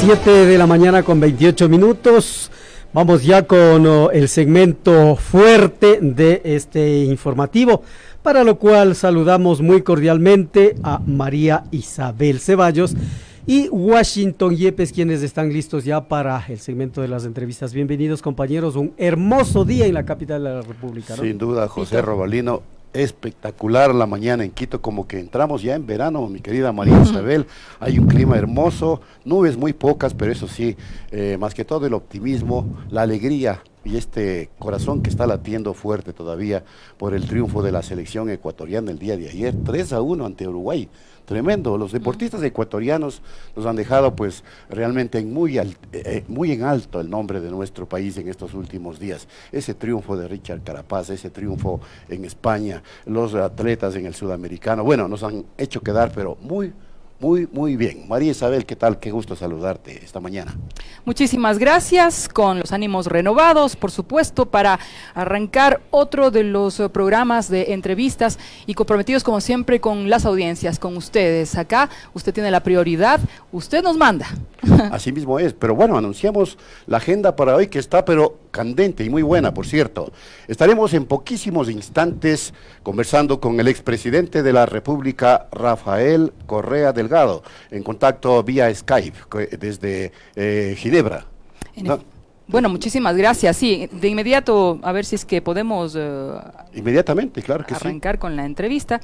7 de la mañana con 28 minutos. Vamos ya con el segmento fuerte de este informativo, para lo cual saludamos muy cordialmente a María Isabel Ceballos y Washington Yepes, quienes están listos ya para el segmento de las entrevistas. Bienvenidos, compañeros, un hermoso día en la capital de la República, ¿no? Sin duda, José Robalino, espectacular la mañana en Quito, como que entramos ya en verano, mi querida María Isabel. Hay un clima hermoso, nubes muy pocas, pero eso sí, más que todo el optimismo, la alegría y este corazón que está latiendo fuerte todavía por el triunfo de la selección ecuatoriana el día de ayer, 3-1 ante Uruguay. Tremendo, los deportistas ecuatorianos nos han dejado pues realmente muy en alto el nombre de nuestro país en estos últimos días. Ese triunfo de Richard Carapaz, ese triunfo en España, los atletas en el sudamericano, bueno, nos han hecho quedar pero muy bien. María Isabel, ¿qué tal? Qué gusto saludarte esta mañana. Muchísimas gracias, con los ánimos renovados, por supuesto, para arrancar otro de los programas de entrevistas y comprometidos como siempre con las audiencias, con ustedes. Acá usted tiene la prioridad, usted nos manda. Así mismo es, pero bueno, anunciamos la agenda para hoy que está pero candente y muy buena, por cierto. Estaremos en poquísimos instantes conversando con el expresidente de la República, Rafael Correa Delgado, en contacto vía Skype desde Ginebra. ¿No? Bueno, muchísimas gracias. Sí, de inmediato, a ver si es que podemos inmediatamente, claro que arrancar con la entrevista.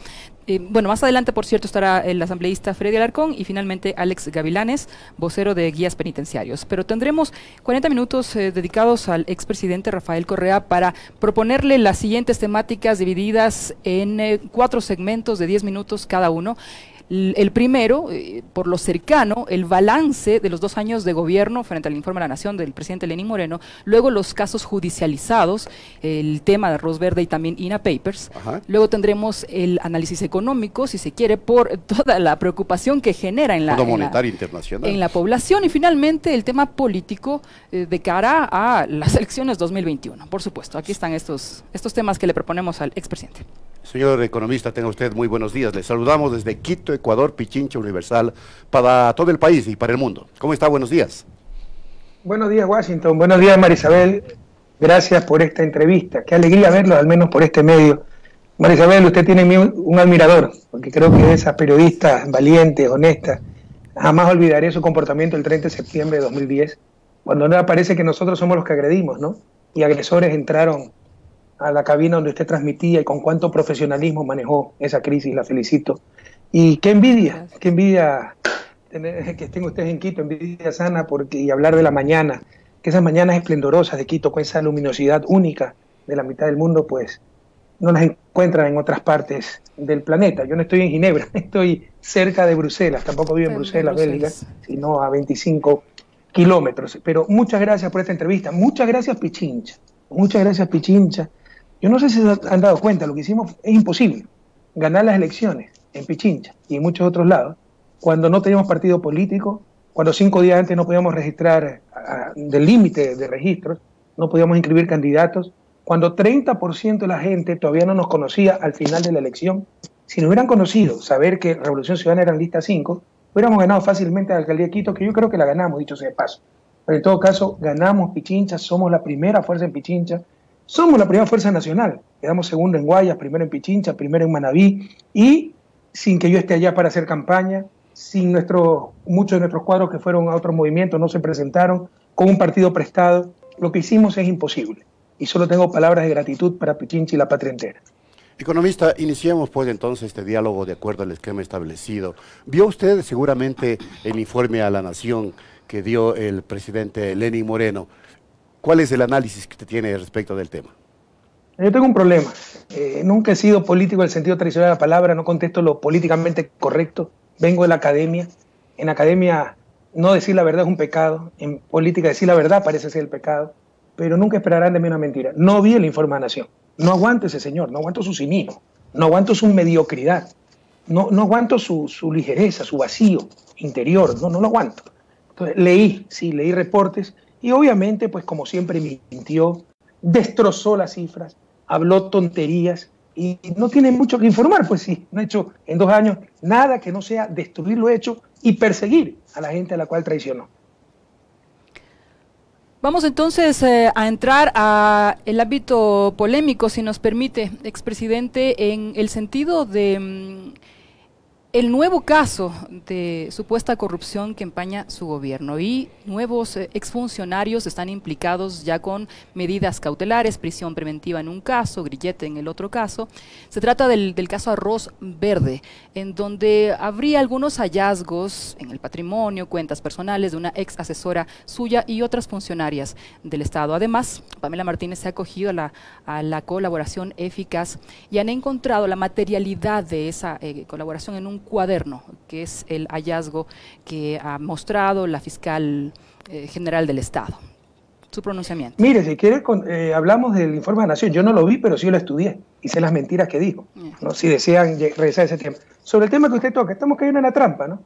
Bueno, más adelante, por cierto, estará el asambleísta Freddy Alarcón y finalmente Alex Gavilanes, vocero de Guías Penitenciarios. Pero tendremos 40 minutos dedicados al expresidente Rafael Correa para proponerle las siguientes temáticas divididas en 4 segmentos de 10 minutos cada uno. El primero, por lo cercano, el balance de los 2 años de gobierno frente al informe de la Nación del presidente Lenín Moreno, luego los casos judicializados, el tema de Arroz Verde y también INA Papers. Ajá. Luego tendremos el análisis económico, si se quiere, por toda la preocupación que genera en la población, y finalmente el tema político de cara a las elecciones 2021. Por supuesto, aquí están estos temas que le proponemos al expresidente. Señor economista, tenga usted muy buenos días. Le saludamos desde Quito, Ecuador, Pichincha Universal, para todo el país y para el mundo. ¿Cómo está? Buenos días. Buenos días, Washington. Buenos días, María Isabel. Gracias por esta entrevista. Qué alegría verlo, al menos por este medio. María Isabel, usted tiene un admirador, porque creo que es esa periodista valiente, honesta. Jamás olvidaré su comportamiento el 30 de septiembre de 2010, cuando no parece que nosotros somos los que agredimos, ¿no? Y agresores entraron a la cabina donde usted transmitía y con cuánto profesionalismo manejó esa crisis. La felicito. Y qué envidia tener, que estén ustedes en Quito, envidia sana, y hablar de la mañana, que esas mañanas esplendorosas de Quito con esa luminosidad única de la mitad del mundo, pues no las encuentran en otras partes del planeta. Yo no estoy en Ginebra, estoy cerca de Bruselas, tampoco vivo en Bruselas, Bélgica, sino a 25 kilómetros. Pero muchas gracias por esta entrevista, muchas gracias Pichincha, muchas gracias Pichincha. Yo no sé si se han dado cuenta, lo que hicimos es imposible, ganar las elecciones en Pichincha y en muchos otros lados, cuando no teníamos partido político, cuando 5 días antes no podíamos registrar del límite de registros, no podíamos inscribir candidatos, cuando 30% de la gente todavía no nos conocía al final de la elección. Si nos hubieran conocido, saber que Revolución Ciudadana era en lista 5, hubiéramos ganado fácilmente a la alcaldía de Quito, que yo creo que la ganamos, dicho sea de paso. Pero en todo caso, ganamos Pichincha, somos la primera fuerza en Pichincha, somos la primera fuerza nacional, quedamos segundo en Guayas, primero en Pichincha, primero en Manabí, y sin que yo esté allá para hacer campaña, sin muchos de nuestros cuadros que fueron a otros movimientos no se presentaron, con un partido prestado, lo que hicimos es imposible, y solo tengo palabras de gratitud para Pichincha y la patria entera. Economista, iniciemos pues entonces este diálogo de acuerdo al esquema establecido. Vio usted seguramente el informe a la Nación que dio el presidente Lenín Moreno. ¿Cuál es el análisis que usted tiene respecto del tema? Yo tengo un problema. Nunca he sido político en el sentido tradicional de la palabra, no contesto lo políticamente correcto. Vengo de la academia. En academia no decir la verdad es un pecado. En política decir la verdad parece ser el pecado. Pero nunca esperarán de mí una mentira. No vi el informe de la Nación. No aguanto ese señor, no aguanto su cinismo, no aguanto su mediocridad, no aguanto su ligereza, su vacío interior, no lo aguanto. Entonces leí reportes. Y obviamente, pues como siempre mintió, destrozó las cifras, habló tonterías y no tiene mucho que informar, pues sí, no ha hecho en 2 años nada que no sea destruir lo hecho y perseguir a la gente a la cual traicionó. Vamos entonces a entrar a el ámbito polémico, si nos permite, expresidente, en el sentido de el nuevo caso de supuesta corrupción que empaña su gobierno y nuevos exfuncionarios están implicados ya con medidas cautelares, prisión preventiva en un caso, grillete en el otro caso. Se trata del caso Arroz Verde, en donde habría algunos hallazgos en el patrimonio, cuentas personales de una ex asesora suya y otras funcionarias del Estado. Además, Pamela Martínez se ha acogido a la colaboración eficaz y han encontrado la materialidad de esa colaboración en un cuaderno, que es el hallazgo que ha mostrado la fiscal general del Estado. Su pronunciamiento. Mire, si quiere, hablamos del informe de la Nación. Yo no lo vi, pero sí lo estudié y sé las mentiras que dijo, ¿no? Si desean regresar a ese tema. Sobre el tema que usted toca, estamos cayendo en la trampa, ¿no?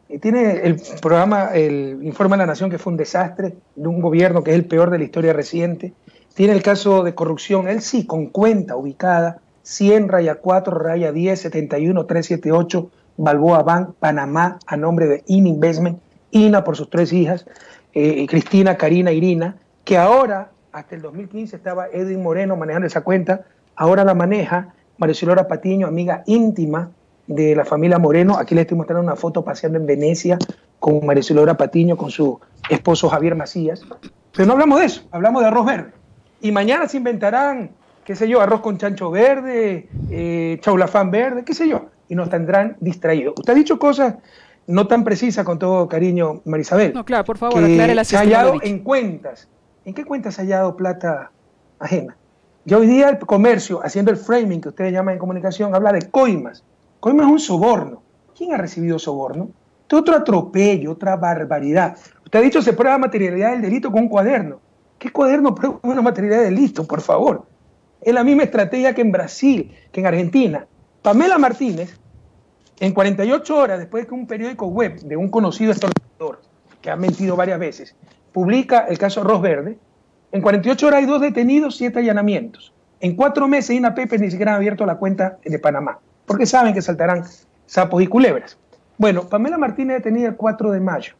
Y tiene el programa, el informe de la Nación, que fue un desastre de un gobierno que es el peor de la historia reciente. Tiene el caso de corrupción, él sí, con cuenta ubicada, 100-4-10, 71-378, Balboa Bank, Panamá, a nombre de INA Investment, INA por sus 3 hijas, Cristina, Karina, Irina, que ahora, hasta el 2015 estaba Edwin Moreno manejando esa cuenta, ahora la maneja Maricilora Patiño, amiga íntima de la familia Moreno. Aquí les estoy mostrando una foto paseando en Venecia con Maricilora Patiño, con su esposo Javier Macías. Pero no hablamos de eso, hablamos de arroz verde. Y mañana se inventarán, qué sé yo, arroz con chancho verde, chaulafán verde, qué sé yo, y nos tendrán distraídos. Usted ha dicho cosas no tan precisas, con todo cariño, Marisabel. No, claro, por favor, aclare la se ha hallado en cuentas. ¿En qué cuentas se ha hallado plata ajena? Ya hoy día el comercio, haciendo el framing que ustedes llaman en comunicación, habla de coimas. Coimas es un soborno. ¿Quién ha recibido soborno? Esto es otro atropello, otra barbaridad. Usted ha dicho se prueba materialidad del delito con un cuaderno. ¿Qué cuaderno prueba una materialidad del delito, por favor? Es la misma estrategia que en Brasil, que en Argentina. Pamela Martínez, en 48 horas, después de que un periódico web de un conocido extorsionador, que ha mentido varias veces, publica el caso Arroz Verde, en 48 horas hay 2 detenidos, 7 allanamientos. En 4 meses, INA Pepe ni siquiera han abierto la cuenta de Panamá, porque saben que saltarán sapos y culebras. Bueno, Pamela Martínez detenida el 4 de mayo.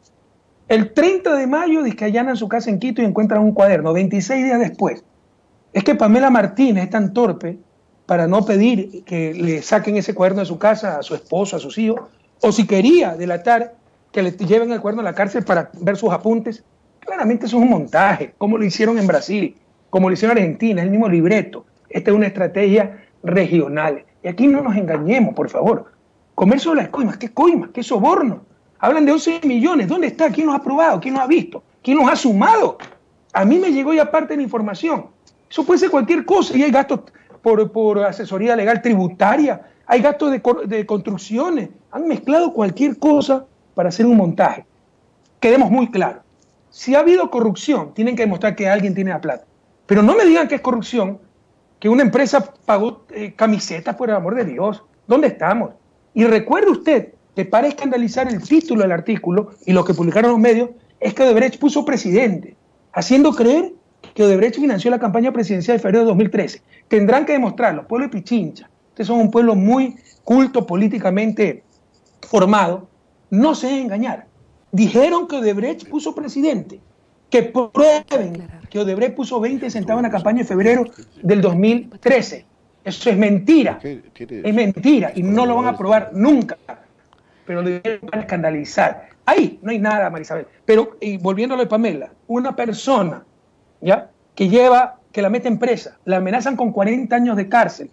El 30 de mayo dice que allanan su casa en Quito y encuentran un cuaderno, 26 días después. Es que Pamela Martínez es tan torpe para no pedir que le saquen ese cuaderno de su casa a su esposo, a sus hijos, o si quería delatar que le lleven el cuaderno a la cárcel para ver sus apuntes. Claramente eso es un montaje, como lo hicieron en Brasil, como lo hicieron en Argentina, es el mismo libreto. Esta es una estrategia regional. Y aquí no nos engañemos, por favor. Comercio de las coimas, ¿qué soborno? Hablan de 11 millones, ¿dónde está? ¿Quién los ha probado? ¿Quién los ha visto? ¿Quién los ha sumado? A mí me llegó ya parte de la información. Eso puede ser cualquier cosa y hay gastos por asesoría legal tributaria, hay gastos de construcciones, han mezclado cualquier cosa para hacer un montaje. Quedemos muy claros. Si ha habido corrupción, tienen que demostrar que alguien tiene la plata. Pero no me digan que es corrupción, que una empresa pagó camisetas, por el amor de Dios. ¿Dónde estamos? Y recuerde usted que para escandalizar el título del artículo y lo que publicaron los medios, es que Odebrecht puso presidente, haciendo creer que Odebrecht financió la campaña presidencial de febrero de 2013. Tendrán que demostrarlo. Pueblo de Pichincha, ustedes son un pueblo muy culto, políticamente formado. No se dejen engañar. Dijeron que Odebrecht puso presidente. Que prueben que Odebrecht puso 20 centavos en la campaña de febrero del 2013. Eso es mentira. Es mentira y no lo van a probar nunca. Pero lo dijeron para escandalizar. Ahí no hay nada, Marisabel. Pero, y volviendo a lo de Pamela, una persona, ¿ya?, que la meten presa, la amenazan con 40 años de cárcel,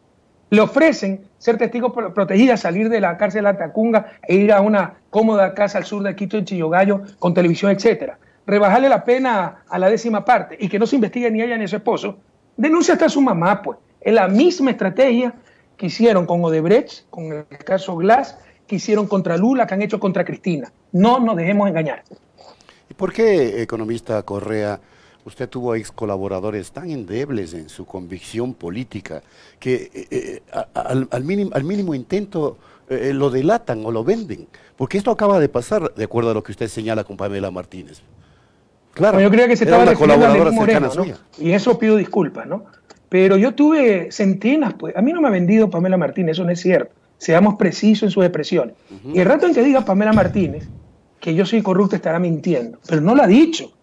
le ofrecen ser testigo protegida, salir de la cárcel de Latacunga e ir a una cómoda casa al sur de Quito, en Chillogallo, con televisión, etcétera. Rebajarle la pena a la 10ª parte y que no se investigue ni ella ni a su esposo, denuncia hasta a su mamá, pues. Es la misma estrategia que hicieron con Odebrecht, con el caso Glass, que hicieron contra Lula, que han hecho contra Cristina. No nos dejemos engañar. ¿Y por qué, economista Correa, usted tuvo ex colaboradores tan endebles en su convicción política que al mínimo intento lo delatan o lo venden? Porque esto acaba de pasar, de acuerdo a lo que usted señala con Pamela Martínez. Claro, bueno, yo creía que se estaba refiriendo a Lenín Moreno, ¿no? Suya. Y eso pido disculpas, ¿no? Pero yo tuve centenas, pues. A mí no me ha vendido Pamela Martínez, eso no es cierto. Seamos precisos en sus expresiones. Y el rato en que diga Pamela Martínez que yo soy corrupta estará mintiendo. Pero no lo ha dicho.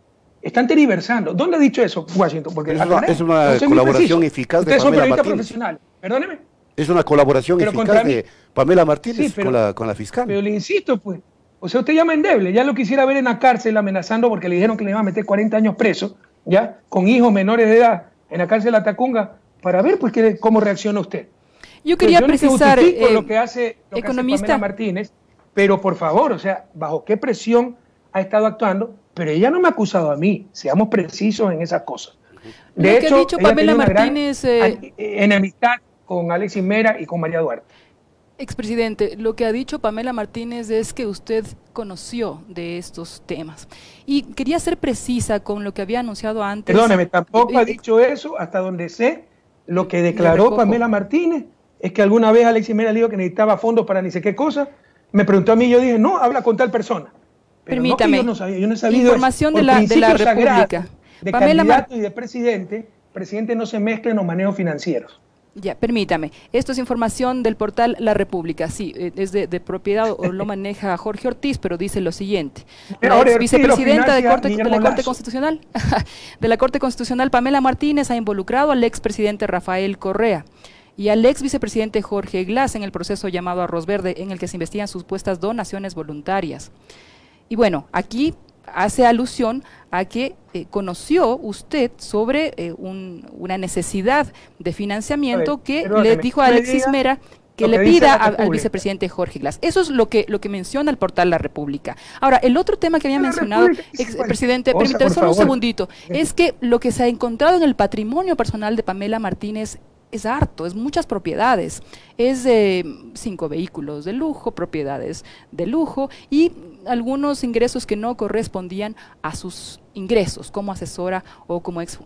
Están tergiversando. ¿Dónde ha dicho eso Washington? Porque es una colaboración eficaz de Ustedes son Pamela periodistas Martínez. profesionales. Perdóneme. Es una colaboración eficaz de Pamela Martínez con la fiscal. Pero le insisto, pues, o sea, usted llama endeble. Ya lo quisiera ver en la cárcel amenazando porque le dijeron que le iban a meter 40 años preso, ya, con hijos menores de edad en la cárcel de Atacunga, para ver, pues, cómo reacciona usted. Yo quería precisar, lo que hace Pamela Martínez, pero por favor, o sea, ¿bajo qué presión ha estado actuando? Pero ella no me ha acusado a mí, seamos precisos en esas cosas. De hecho, ha dicho Pamela Martínez, enemistad con Alexis Mera y con María Duarte. Expresidente, lo que ha dicho Pamela Martínez es que usted conoció de estos temas. Y quería ser precisa con lo que había anunciado antes. Perdóneme, tampoco ha dicho eso, hasta donde sé. Lo que declaró Pamela Martínez es que alguna vez Alexis Mera le dijo que necesitaba fondos para ni sé qué cosa. Me preguntó a mí, yo dije, no, habla con tal persona. Pero permítame, no, yo no he sabido información de la República. De candidato y de presidente no se mezclen los manejos financieros. Ya, permítame. Esto es información del portal La República. Sí, es de propiedad o lo maneja Jorge Ortiz, pero dice lo siguiente. La ex vicepresidenta de la Corte Constitucional, de la Corte Constitucional, Pamela Martínez, ha involucrado al expresidente Rafael Correa y al ex vicepresidente Jorge Glass en el proceso llamado Arroz Verde, en el que se investigan supuestas donaciones voluntarias. Y bueno, aquí hace alusión a que conoció usted sobre una necesidad de financiamiento que le dijo a Alexis Mera que le pida al vicepresidente Jorge Glass. Eso es lo que menciona el portal La República. Ahora, el otro tema que había mencionado, presidente, permítame solo un segundito, es que lo que se ha encontrado en el patrimonio personal de Pamela Martínez es harto, es muchas propiedades, es 5 vehículos de lujo, propiedades de lujo y algunos ingresos que no correspondían a sus ingresos como asesora o como ex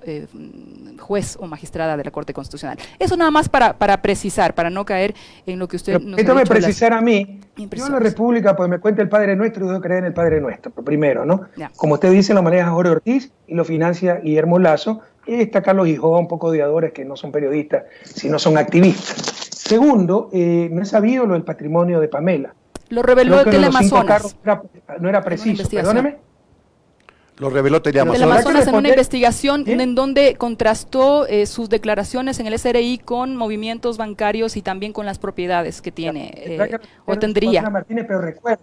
juez o magistrada de la Corte Constitucional. Eso nada más para precisar, para no caer en lo que usted nos ha dicho. Precisar a mí, yo en la República, pues me cuenta el Padre Nuestro y debo creer en el Padre Nuestro, primero, ¿no? Ya. Como usted dice, lo maneja Jorge Ortiz y lo financia Guillermo Lazo, y está Carlos Hijó, un poco odiadores que no son periodistas, sino son activistas. Segundo, no he sabido lo del patrimonio de Pamela. Lo reveló Teleamazonas. No era preciso, perdóneme. Lo reveló Teleamazonas. Teleamazonas en una investigación en donde contrastó sus declaraciones en el SRI con movimientos bancarios y también con las propiedades que tiene o tendría. Pamela Martínez, pero recuerda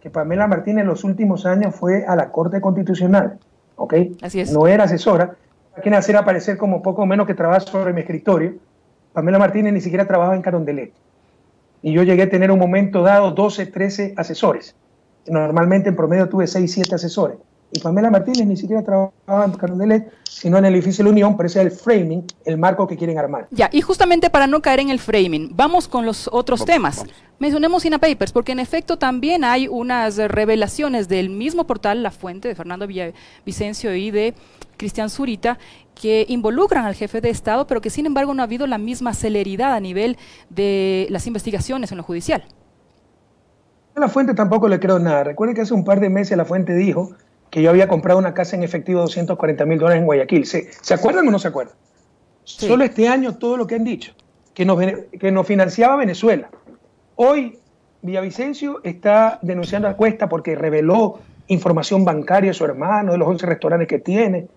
que Pamela Martínez en los últimos años fue a la Corte Constitucional, ¿ok? Así es. No era asesora, quieren hacer aparecer como poco menos que trabaja sobre mi escritorio. Pamela Martínez ni siquiera trabajaba en Carondelet. Y yo llegué a tener un momento dado 12, 13 asesores. Normalmente en promedio tuve 6, 7 asesores. Y Pamela Martínez ni siquiera trabajaba en Carondelet, sino en el edificio de la Unión, pero ese es el framing, el marco que quieren armar. Ya, y justamente para no caer en el framing, vamos con los otros temas. Mencionemos Sina Papers, porque en efecto también hay unas revelaciones del mismo portal La Fuente, de Fernando Villavicencio y de Cristian Zurita, que involucran al jefe de Estado, pero que sin embargo no ha habido la misma celeridad a nivel de las investigaciones en lo judicial. A La Fuente tampoco le creo nada. Recuerden que hace un par de meses La Fuente dijo que yo había comprado una casa en efectivo de $240.000 en Guayaquil. ¿Se acuerdan o no se acuerdan? Sí. Solo este año todo lo que han dicho, que nos financiaba Venezuela. Hoy Villavicencio está denunciando a Cuesta porque reveló información bancaria de su hermano, de los 11 restaurantes que tiene.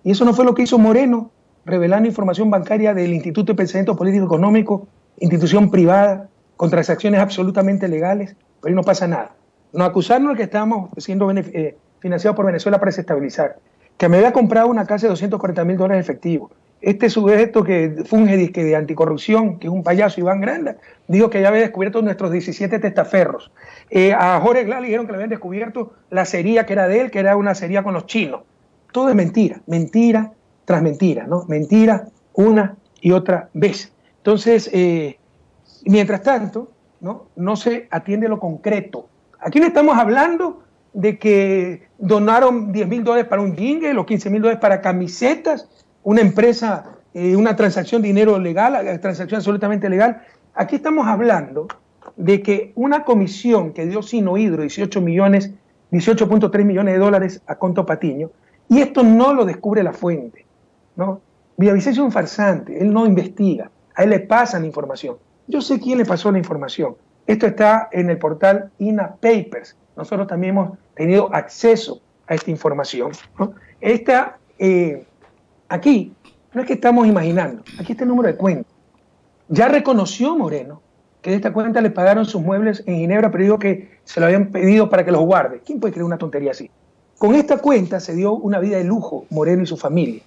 Y eso no fue lo que hizo Moreno, revelando información bancaria del Instituto de Pensamiento Político Económico, institución privada, con transacciones absolutamente legales, pero ahí no pasa nada. Nos acusaron de que estábamos siendo financiados por Venezuela para desestabilizar, que me había comprado una casa de $240.000 efectivo. Este sujeto que funge de anticorrupción, que es un payaso, Iván Granda, dijo que ya había descubierto nuestros 17 testaferros. A Jorge Glass le dijeron que le habían descubierto la acería que era de él, que era una acería con los chinos. Todo es mentira, mentira tras mentira, ¿no? Mentira una y otra vez. Entonces, mientras tanto, no se atiende lo concreto. Aquí no estamos hablando de que donaron $10.000 para un jingle o $15.000 para camisetas, una empresa, una transacción de dinero legal, transacción absolutamente legal. Aquí estamos hablando de que una comisión que dio Sinohidro 18.3 millones de dólares a Conto Patiño, y esto no lo descubre La Fuente, ¿no? Villavicencio es un farsante, él no investiga, a él le pasan información. Yo sé quién le pasó la información. Esto está en el portal INA Papers. Nosotros también hemos tenido acceso a esta información, ¿no? Aquí no es que estamos imaginando, aquí está el número de cuenta. Ya reconoció Moreno que de esta cuenta le pagaron sus muebles en Ginebra, pero dijo que se lo habían pedido para que los guarde. ¿Quién puede creer una tontería así? Con esta cuenta se dio una vida de lujo Moreno y su familia.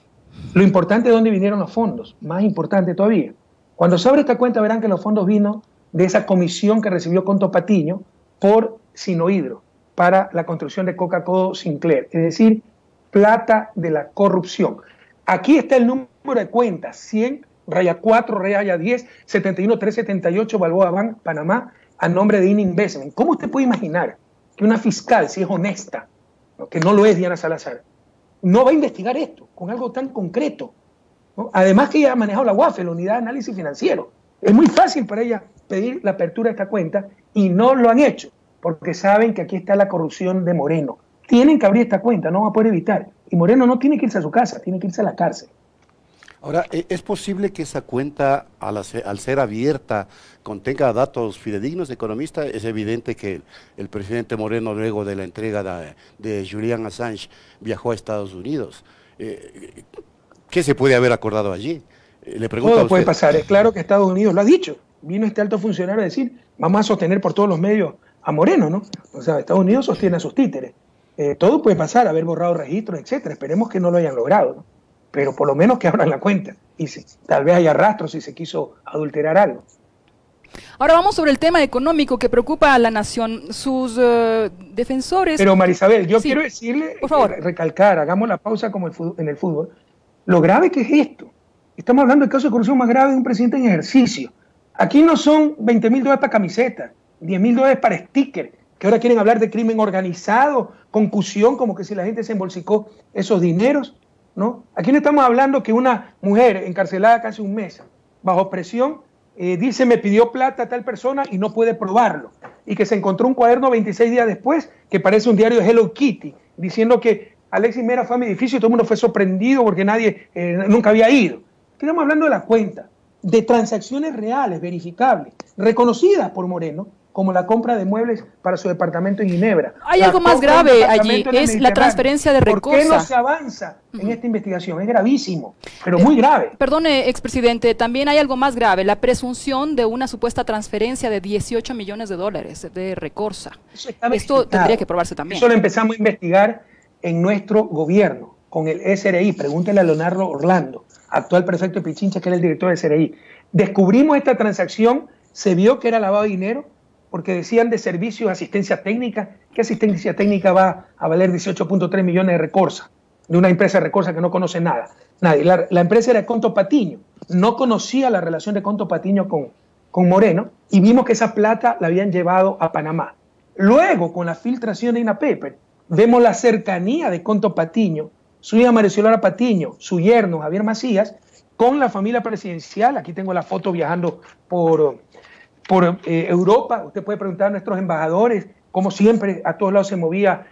Lo importante es dónde vinieron los fondos, más importante todavía. Cuando se abre esta cuenta verán que los fondos vino de esa comisión que recibió Conto Patiño por Sinohidro para la construcción de Coca-Cola Sinclair, es decir, plata de la corrupción. Aquí está el número de cuenta, 100-4-10 71-378 Balboa Bank, Panamá, a nombre de INE Investment. ¿Cómo usted puede imaginar que una fiscal, si es honesta, ¿no?, que no lo es Diana Salazar, no va a investigar esto con algo tan concreto, ¿no? Además que ella ha manejado la UAFE, la Unidad de Análisis Financiero. Es muy fácil para ella pedir la apertura de esta cuenta y no lo han hecho, porque saben que aquí está la corrupción de Moreno. Tienen que abrir esta cuenta, no va a poder evitar. Y Moreno no tiene que irse a su casa, tiene que irse a la cárcel. Ahora, ¿es posible que esa cuenta, al ser abierta, contenga datos fidedignos, economista? Es evidente que el presidente Moreno, luego de la entrega de Julian Assange, viajó a Estados Unidos. ¿Qué se puede haber acordado allí? Le pregunto. Todo puede pasar. Es claro que Estados Unidos lo ha dicho. Vino este alto funcionario a decir, vamos a sostener por todos los medios a Moreno, ¿no? O sea, Estados Unidos sostiene a sus títeres. Todo puede pasar, haber borrado registros, etcétera. Esperemos que no lo hayan logrado, ¿no? Pero por lo menos que abran la cuenta. Y tal vez haya rastros si se quiso adulterar algo. Ahora vamos sobre el tema económico que preocupa a la nación. Sus defensores... Pero Marisabel, yo sí, quiero decirle, por favor, recalcar, hagamos la pausa como en el fútbol, lo grave que es esto. Estamos hablando del caso de corrupción más grave de un presidente en ejercicio. Aquí no son $20.000 para camisetas, $10.000 para sticker, que ahora quieren hablar de crimen organizado, concusión, como que si la gente se embolsicó esos dineros, ¿no? Aquí no estamos hablando que una mujer encarcelada casi un mes, bajo presión, dice me pidió plata a tal persona y no puede probarlo, y que se encontró un cuaderno 26 días después que parece un diario de Hello Kitty, diciendo que Alexis Mera fue a mi edificio y todo el mundo fue sorprendido porque nadie nunca había ido. Estamos hablando de la cuenta, de transacciones reales, verificables, reconocidas por Moreno, como la compra de muebles para su departamento en Ginebra. Hay algo más grave allí, es la transferencia de Recorsa. ¿Por qué no se avanza en esta investigación? Es gravísimo, pero muy grave. Perdone, expresidente, también hay algo más grave, la presunción de una supuesta transferencia de $18 millones de Recorsa. Esto tendría que probarse también. Eso lo empezamos a investigar en nuestro gobierno, con el SRI. Pregúntele a Leonardo Orlando, actual prefecto de Pichincha, que era el director del SRI. Descubrimos esta transacción, se vio que era lavado de dinero, porque decían de servicios de asistencia técnica. ¿Qué asistencia técnica va a valer 18.3 millones de Recorsa? De una empresa de Recorsa que no conoce nada. Nadie. La empresa era Conto Patiño. No conocía la relación de Conto Patiño con Moreno y vimos que esa plata la habían llevado a Panamá. Luego, con la filtración de INAPEPER, vemos la cercanía de Conto Patiño, su hija Maricela Patiño, su yerno Javier Macías, con la familia presidencial. Aquí tengo la foto viajando por Europa. Usted puede preguntar a nuestros embajadores, como siempre a todos lados se movía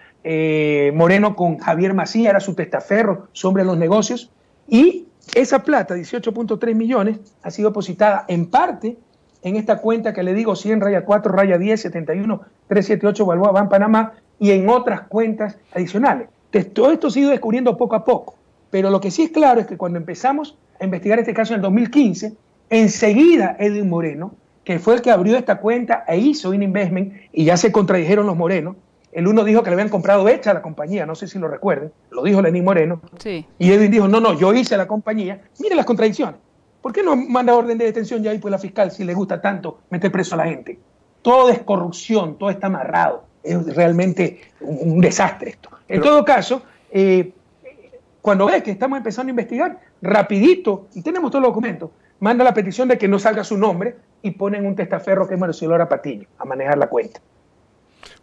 Moreno con Javier Macías, era su testaferro, su hombre de los negocios, y esa plata, 18.3 millones, ha sido depositada en parte en esta cuenta que le digo, 100-4-10 71-378 Balboa Bank Panamá, y en otras cuentas adicionales. Entonces, todo esto se ha ido descubriendo poco a poco, pero lo que sí es claro es que cuando empezamos a investigar este caso en el 2015, enseguida Edwin Moreno, que fue el que abrió esta cuenta e hizo un investment, y ya se contradijeron los Morenos. El uno dijo que le habían comprado hecha a la compañía, no sé si lo recuerden, lo dijo Lenín Moreno, sí. Y Edwin dijo, no, yo hice la compañía. Miren las contradicciones. ¿Por qué no manda orden de detención ya ahí pues la fiscal si le gusta tanto meter preso a la gente? Todo es corrupción, todo está amarrado. Es realmente un desastre esto. En todo caso, cuando ves que estamos empezando a investigar, rapidito, y tenemos todos los documentos, manda la petición de que no salga su nombre y ponen un testaferro que es Maricela Patiño a manejar la cuenta.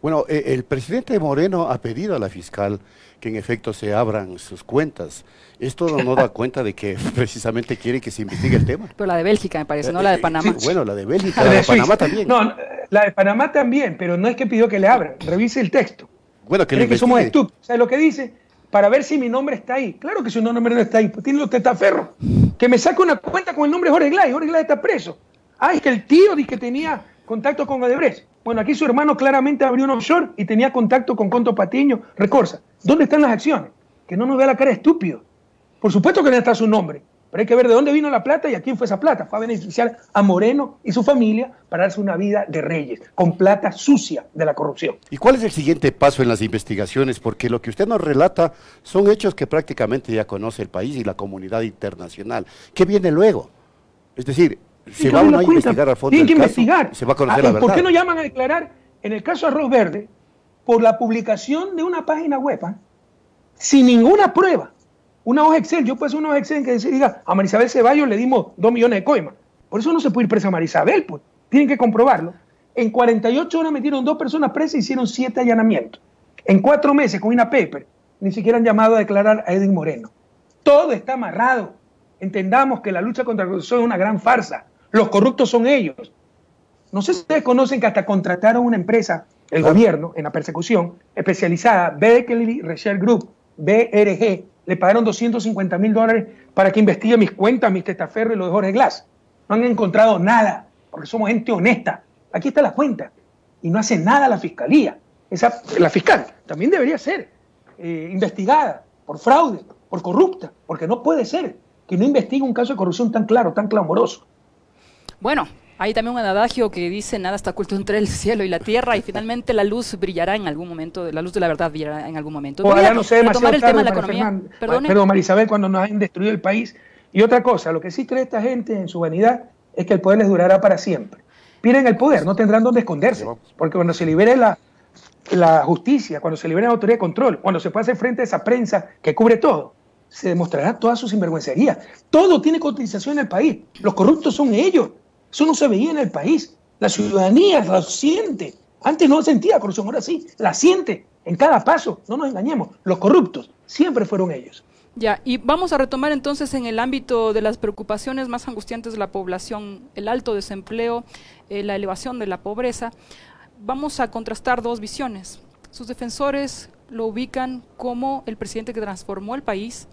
Bueno, el presidente Moreno ha pedido a la fiscal que en efecto se abran sus cuentas. Esto no da cuenta de que precisamente quiere que se investigue el tema. Pero la de Bélgica me parece, no la de Panamá. Sí, bueno, la de Bélgica, la de Panamá también. No, la de Panamá también, pero no es que pidió que le abran. Revise el texto. Bueno, que le investigue. Que somos estúpidos. O sea, lo que dice, para ver si mi nombre está ahí. Claro que su nombre no está ahí, pues tiene los testaferros. Que me saque una cuenta con el nombre de Jorge Glay. Jorge Glay está preso. Ah, es que el tío dice que tenía contacto con Odebrecht. Bueno, aquí su hermano claramente abrió un offshore y tenía contacto con Conto Patiño, Recorsa. ¿Dónde están las acciones? que no nos vea la cara de estúpido. Por supuesto que no está su nombre, pero hay que ver de dónde vino la plata y a quién fue esa plata. Fue a beneficiar a Moreno y su familia para darse una vida de reyes, con plata sucia de la corrupción. ¿Y cuál es el siguiente paso en las investigaciones? Porque lo que usted nos relata son hechos que prácticamente ya conoce el país y la comunidad internacional. ¿Qué viene luego? Es decir, se va uno a investigar al fondo del caso, se va a conocer la verdad. ¿Por qué no llaman a declarar en el caso Arroz Verde por la publicación de una página web sin ninguna prueba? Una hoja Excel, yo puedo hacer una hoja Excel que diga a Marisabel Ceballos le dimos 2 millones de coimas. Por eso no se puede ir presa a Marisabel, pues. Tienen que comprobarlo. En 48 horas metieron 2 personas presas y hicieron 7 allanamientos. En 4 meses con una paper, ni siquiera han llamado a declarar a Edwin Moreno. Todo está amarrado. Entendamos que la lucha contra la corrupción es una gran farsa. Los corruptos son ellos. No sé si ustedes conocen que hasta contrataron una empresa, el gobierno, en la persecución, especializada, Berkeley Research Group, BRG, le pagaron $250,000 para que investigue mis cuentas, mis testaferros y los de Jorge Glass. No han encontrado nada, porque somos gente honesta. Aquí está la cuenta. Y no hace nada la fiscalía. La fiscal también debería ser investigada por fraude, por corrupta, porque no puede ser que no investigue un caso de corrupción tan claro, tan clamoroso. Bueno, hay también un adagio que dice nada está oculto entre el cielo y la tierra y finalmente la luz brillará en algún momento, la luz de la verdad brillará en algún momento. Ojalá no sea demasiado el tema de la tarde, economía. Perdón, Marisabel, cuando nos han destruido el país. Y otra cosa, lo que sí cree esta gente en su vanidad es que el poder les durará para siempre. Pierden el poder, no tendrán dónde esconderse, porque cuando se libere la justicia, cuando se libere la autoridad de control, cuando se pueda hacer frente a esa prensa que cubre todo, se demostrará toda su sinvergüencería. Todo tiene cotización en el país. Los corruptos son ellos. Eso no se veía en el país. La ciudadanía la siente. Antes no sentía corrupción, ahora sí, la siente en cada paso. No nos engañemos. Los corruptos siempre fueron ellos. Ya, y vamos a retomar entonces en el ámbito de las preocupaciones más angustiantes de la población, el alto desempleo, la elevación de la pobreza. Vamos a contrastar 2 visiones. Sus defensores lo ubican como el presidente que transformó el país,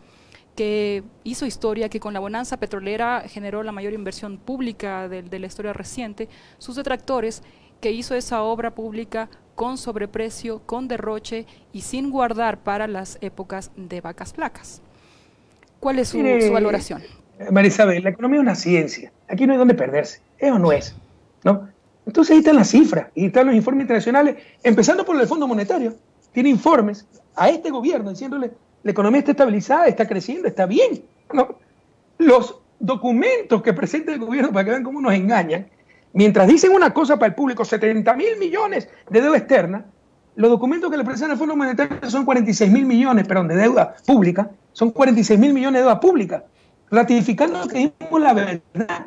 que hizo historia, que con la bonanza petrolera generó la mayor inversión pública de la historia reciente. Sus detractores, que hizo esa obra pública con sobreprecio, con derroche y sin guardar para las épocas de vacas flacas. ¿Cuál es su valoración? Marisabel, la economía es una ciencia. Aquí no hay donde perderse. ¿Eso no es? ¿No? Entonces ahí están las cifras y están los informes internacionales, empezando por el Fondo Monetario. Tiene informes a este gobierno diciéndole la economía está estabilizada, está creciendo, está bien. ¿No? Los documentos que presenta el gobierno, para que vean cómo nos engañan, mientras dicen una cosa para el público, 70.000 millones de deuda externa, los documentos que le presentan al Fondo Monetario son 46.000 millones, perdón, de deuda pública, son 46.000 millones de deuda pública, ratificando que dimos la verdad,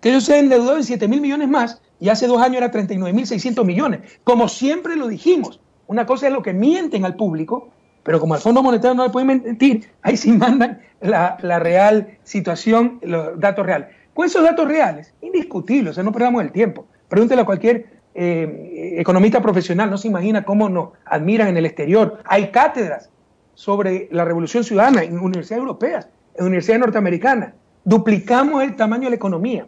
que ellos se han endeudado en 7.000 millones más, y hace 2 años era 39.600 millones, como siempre lo dijimos. Una cosa es lo que mienten al público, pero como al Fondo Monetario no le pueden mentir, ahí sí mandan la real situación, los datos reales. Con esos datos reales, indiscutibles, o sea, no perdamos el tiempo. Pregúntele a cualquier economista profesional, no se imagina cómo nos admiran en el exterior. Hay cátedras sobre la revolución ciudadana en universidades europeas, en universidades norteamericanas. Duplicamos el tamaño de la economía.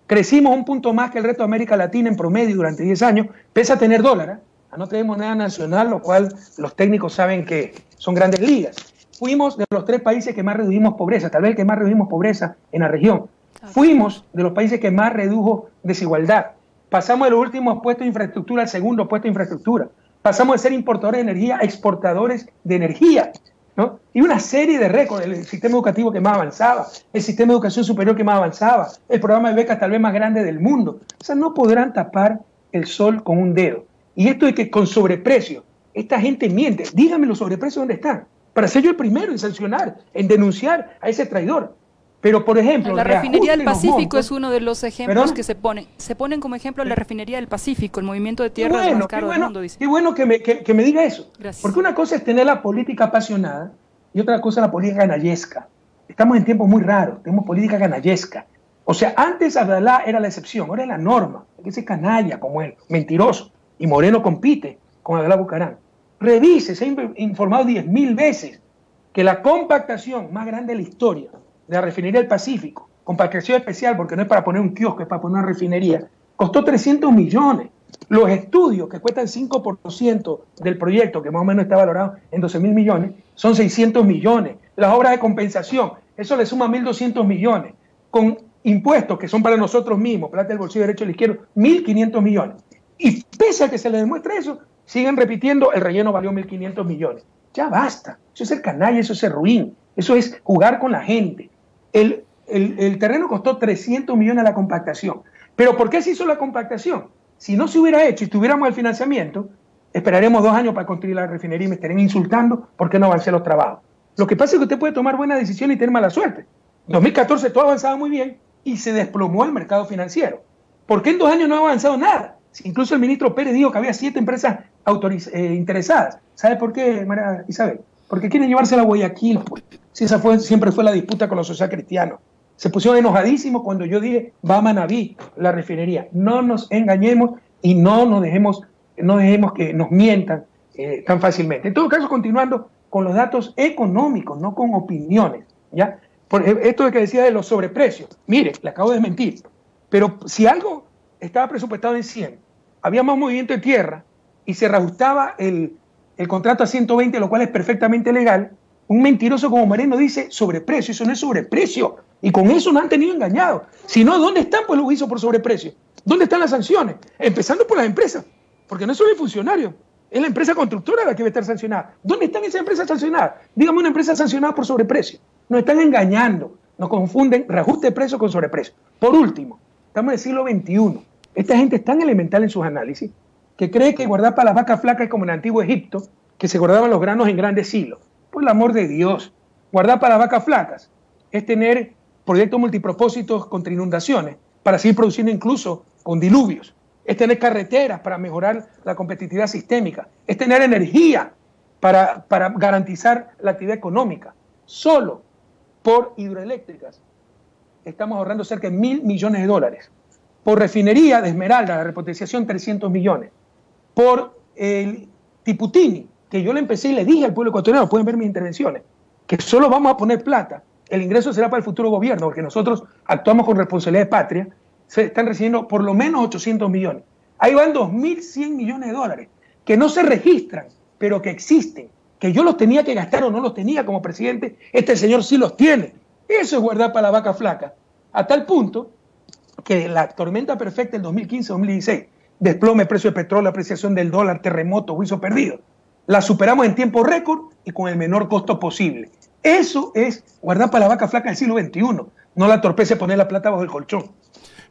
Crecimos 1 punto más que el resto de América Latina en promedio durante 10 años, pese a tener dólar. No tenemos moneda nacional, lo cual los técnicos saben que son grandes ligas. Fuimos de los 3 países que más redujimos pobreza, tal vez el que más redujimos pobreza en la región. Fuimos de los países que más redujo desigualdad. Pasamos de los últimos puestos de infraestructura al segundo puesto de infraestructura. Pasamos de ser importadores de energía a exportadores de energía, ¿no? Y una serie de récords, el sistema educativo que más avanzaba, el sistema de educación superior que más avanzaba, el programa de becas tal vez más grande del mundo. O sea, no podrán tapar el sol con un dedo. Y esto de que con sobreprecio, esta gente miente. Díganme los sobreprecios dónde están, para ser yo el primero en sancionar, en denunciar a ese traidor. Pero, por ejemplo, la refinería del Pacífico es uno de los ejemplos que se ponen. Se ponen como ejemplo la refinería del Pacífico, el movimiento de tierras más caro del mundo, dice. Qué bueno que me diga eso. Gracias. Porque una cosa es tener la política apasionada y otra cosa es la política canallesca. Estamos en tiempos muy raros, tenemos política canallesca. O sea, antes Abdalá era la excepción, ahora es la norma. Hay que ser canalla como él, mentiroso. Y Moreno compite con Abdalá Bucaram. Revise, se ha informado 10.000 veces que la compactación más grande de la historia de la refinería del Pacífico, compactación especial porque no es para poner un kiosco, es para poner una refinería, costó 300 millones. Los estudios que cuestan 5% del proyecto, que más o menos está valorado en 12.000 millones, son 600 millones. Las obras de compensación, eso le suma 1.200 millones. Con impuestos que son para nosotros mismos, plata del bolsillo derecho y del izquierdo, 1.500 millones. Y pese a que se le demuestre eso, siguen repitiendo, el relleno valió 1.500 millones. Ya basta. Eso es ser canalla, eso es ser ruin. Eso es jugar con la gente. El terreno costó 300 millones la compactación. ¿Pero por qué se hizo la compactación? Si no se hubiera hecho y tuviéramos el financiamiento, esperaríamos 2 años para construir la refinería y me estarían insultando porque no avancé los trabajos. Lo que pasa es que usted puede tomar buenas decisiones y tener mala suerte. En 2014 todo avanzaba muy bien y se desplomó el mercado financiero. ¿Por qué en 2 años no ha avanzado nada? Incluso el ministro Pérez dijo que había 7 empresas interesadas. ¿Sabe por qué, María Isabel? Porque quieren llevársela a Guayaquil, pues. Si esa siempre fue la disputa con los socialcristianos. Se pusieron enojadísimos cuando yo dije, va a Manabí, la refinería. No nos engañemos y no dejemos que nos mientan tan fácilmente. En todo caso, continuando con los datos económicos, no con opiniones, ¿ya? Por esto de que decía de los sobreprecios. Mire, le acabo de mentir. Pero si algo estaba presupuestado en 100, había más movimiento de tierra y se reajustaba el contrato a 120, lo cual es perfectamente legal, un mentiroso como Moreno dice sobreprecio. Eso no es sobreprecio. Y con eso nos han tenido engañados. Si no, ¿dónde están pues los juicios por sobreprecio? ¿Dónde están las sanciones? Empezando por las empresas, porque no es solo el funcionario, es la empresa constructora la que va a estar sancionada. ¿Dónde están esas empresas sancionadas? Dígame una empresa sancionada por sobreprecio. Nos están engañando, nos confunden reajuste de precio con sobreprecio. Por último, estamos en el siglo XXI. Esta gente es tan elemental en sus análisis que cree que guardar para las vacas flacas es como en el antiguo Egipto, que se guardaban los granos en grandes hilos. Por el amor de Dios, guardar para las vacas flacas es tener proyectos multipropósitos contra inundaciones para seguir produciendo incluso con diluvios. Es tener carreteras para mejorar la competitividad sistémica. Es tener energía para garantizar la actividad económica. Solo por hidroeléctricas estamos ahorrando cerca de $1.000 millones. Por refinería de Esmeralda, la repotenciación, 300 millones. Por el Tiputini, que yo le empecé y le dije al pueblo ecuatoriano, pueden ver mis intervenciones, que solo vamos a poner plata. El ingreso será para el futuro gobierno, porque nosotros actuamos con responsabilidad de patria. Se están recibiendo por lo menos 800 millones. Ahí van 2.100 millones de dólares, que no se registran, pero que existen. Que yo los tenía que gastar o no los tenía como presidente, este señor sí los tiene. Eso es guardar para la vaca flaca. A tal punto que la tormenta perfecta del 2015-2016, desplome, precio de petróleo, apreciación del dólar, terremoto, juicio perdido, la superamos en tiempo récord y con el menor costo posible. Eso es guardar para la vaca flaca del siglo XXI, no la torpeza de poner la plata bajo el colchón.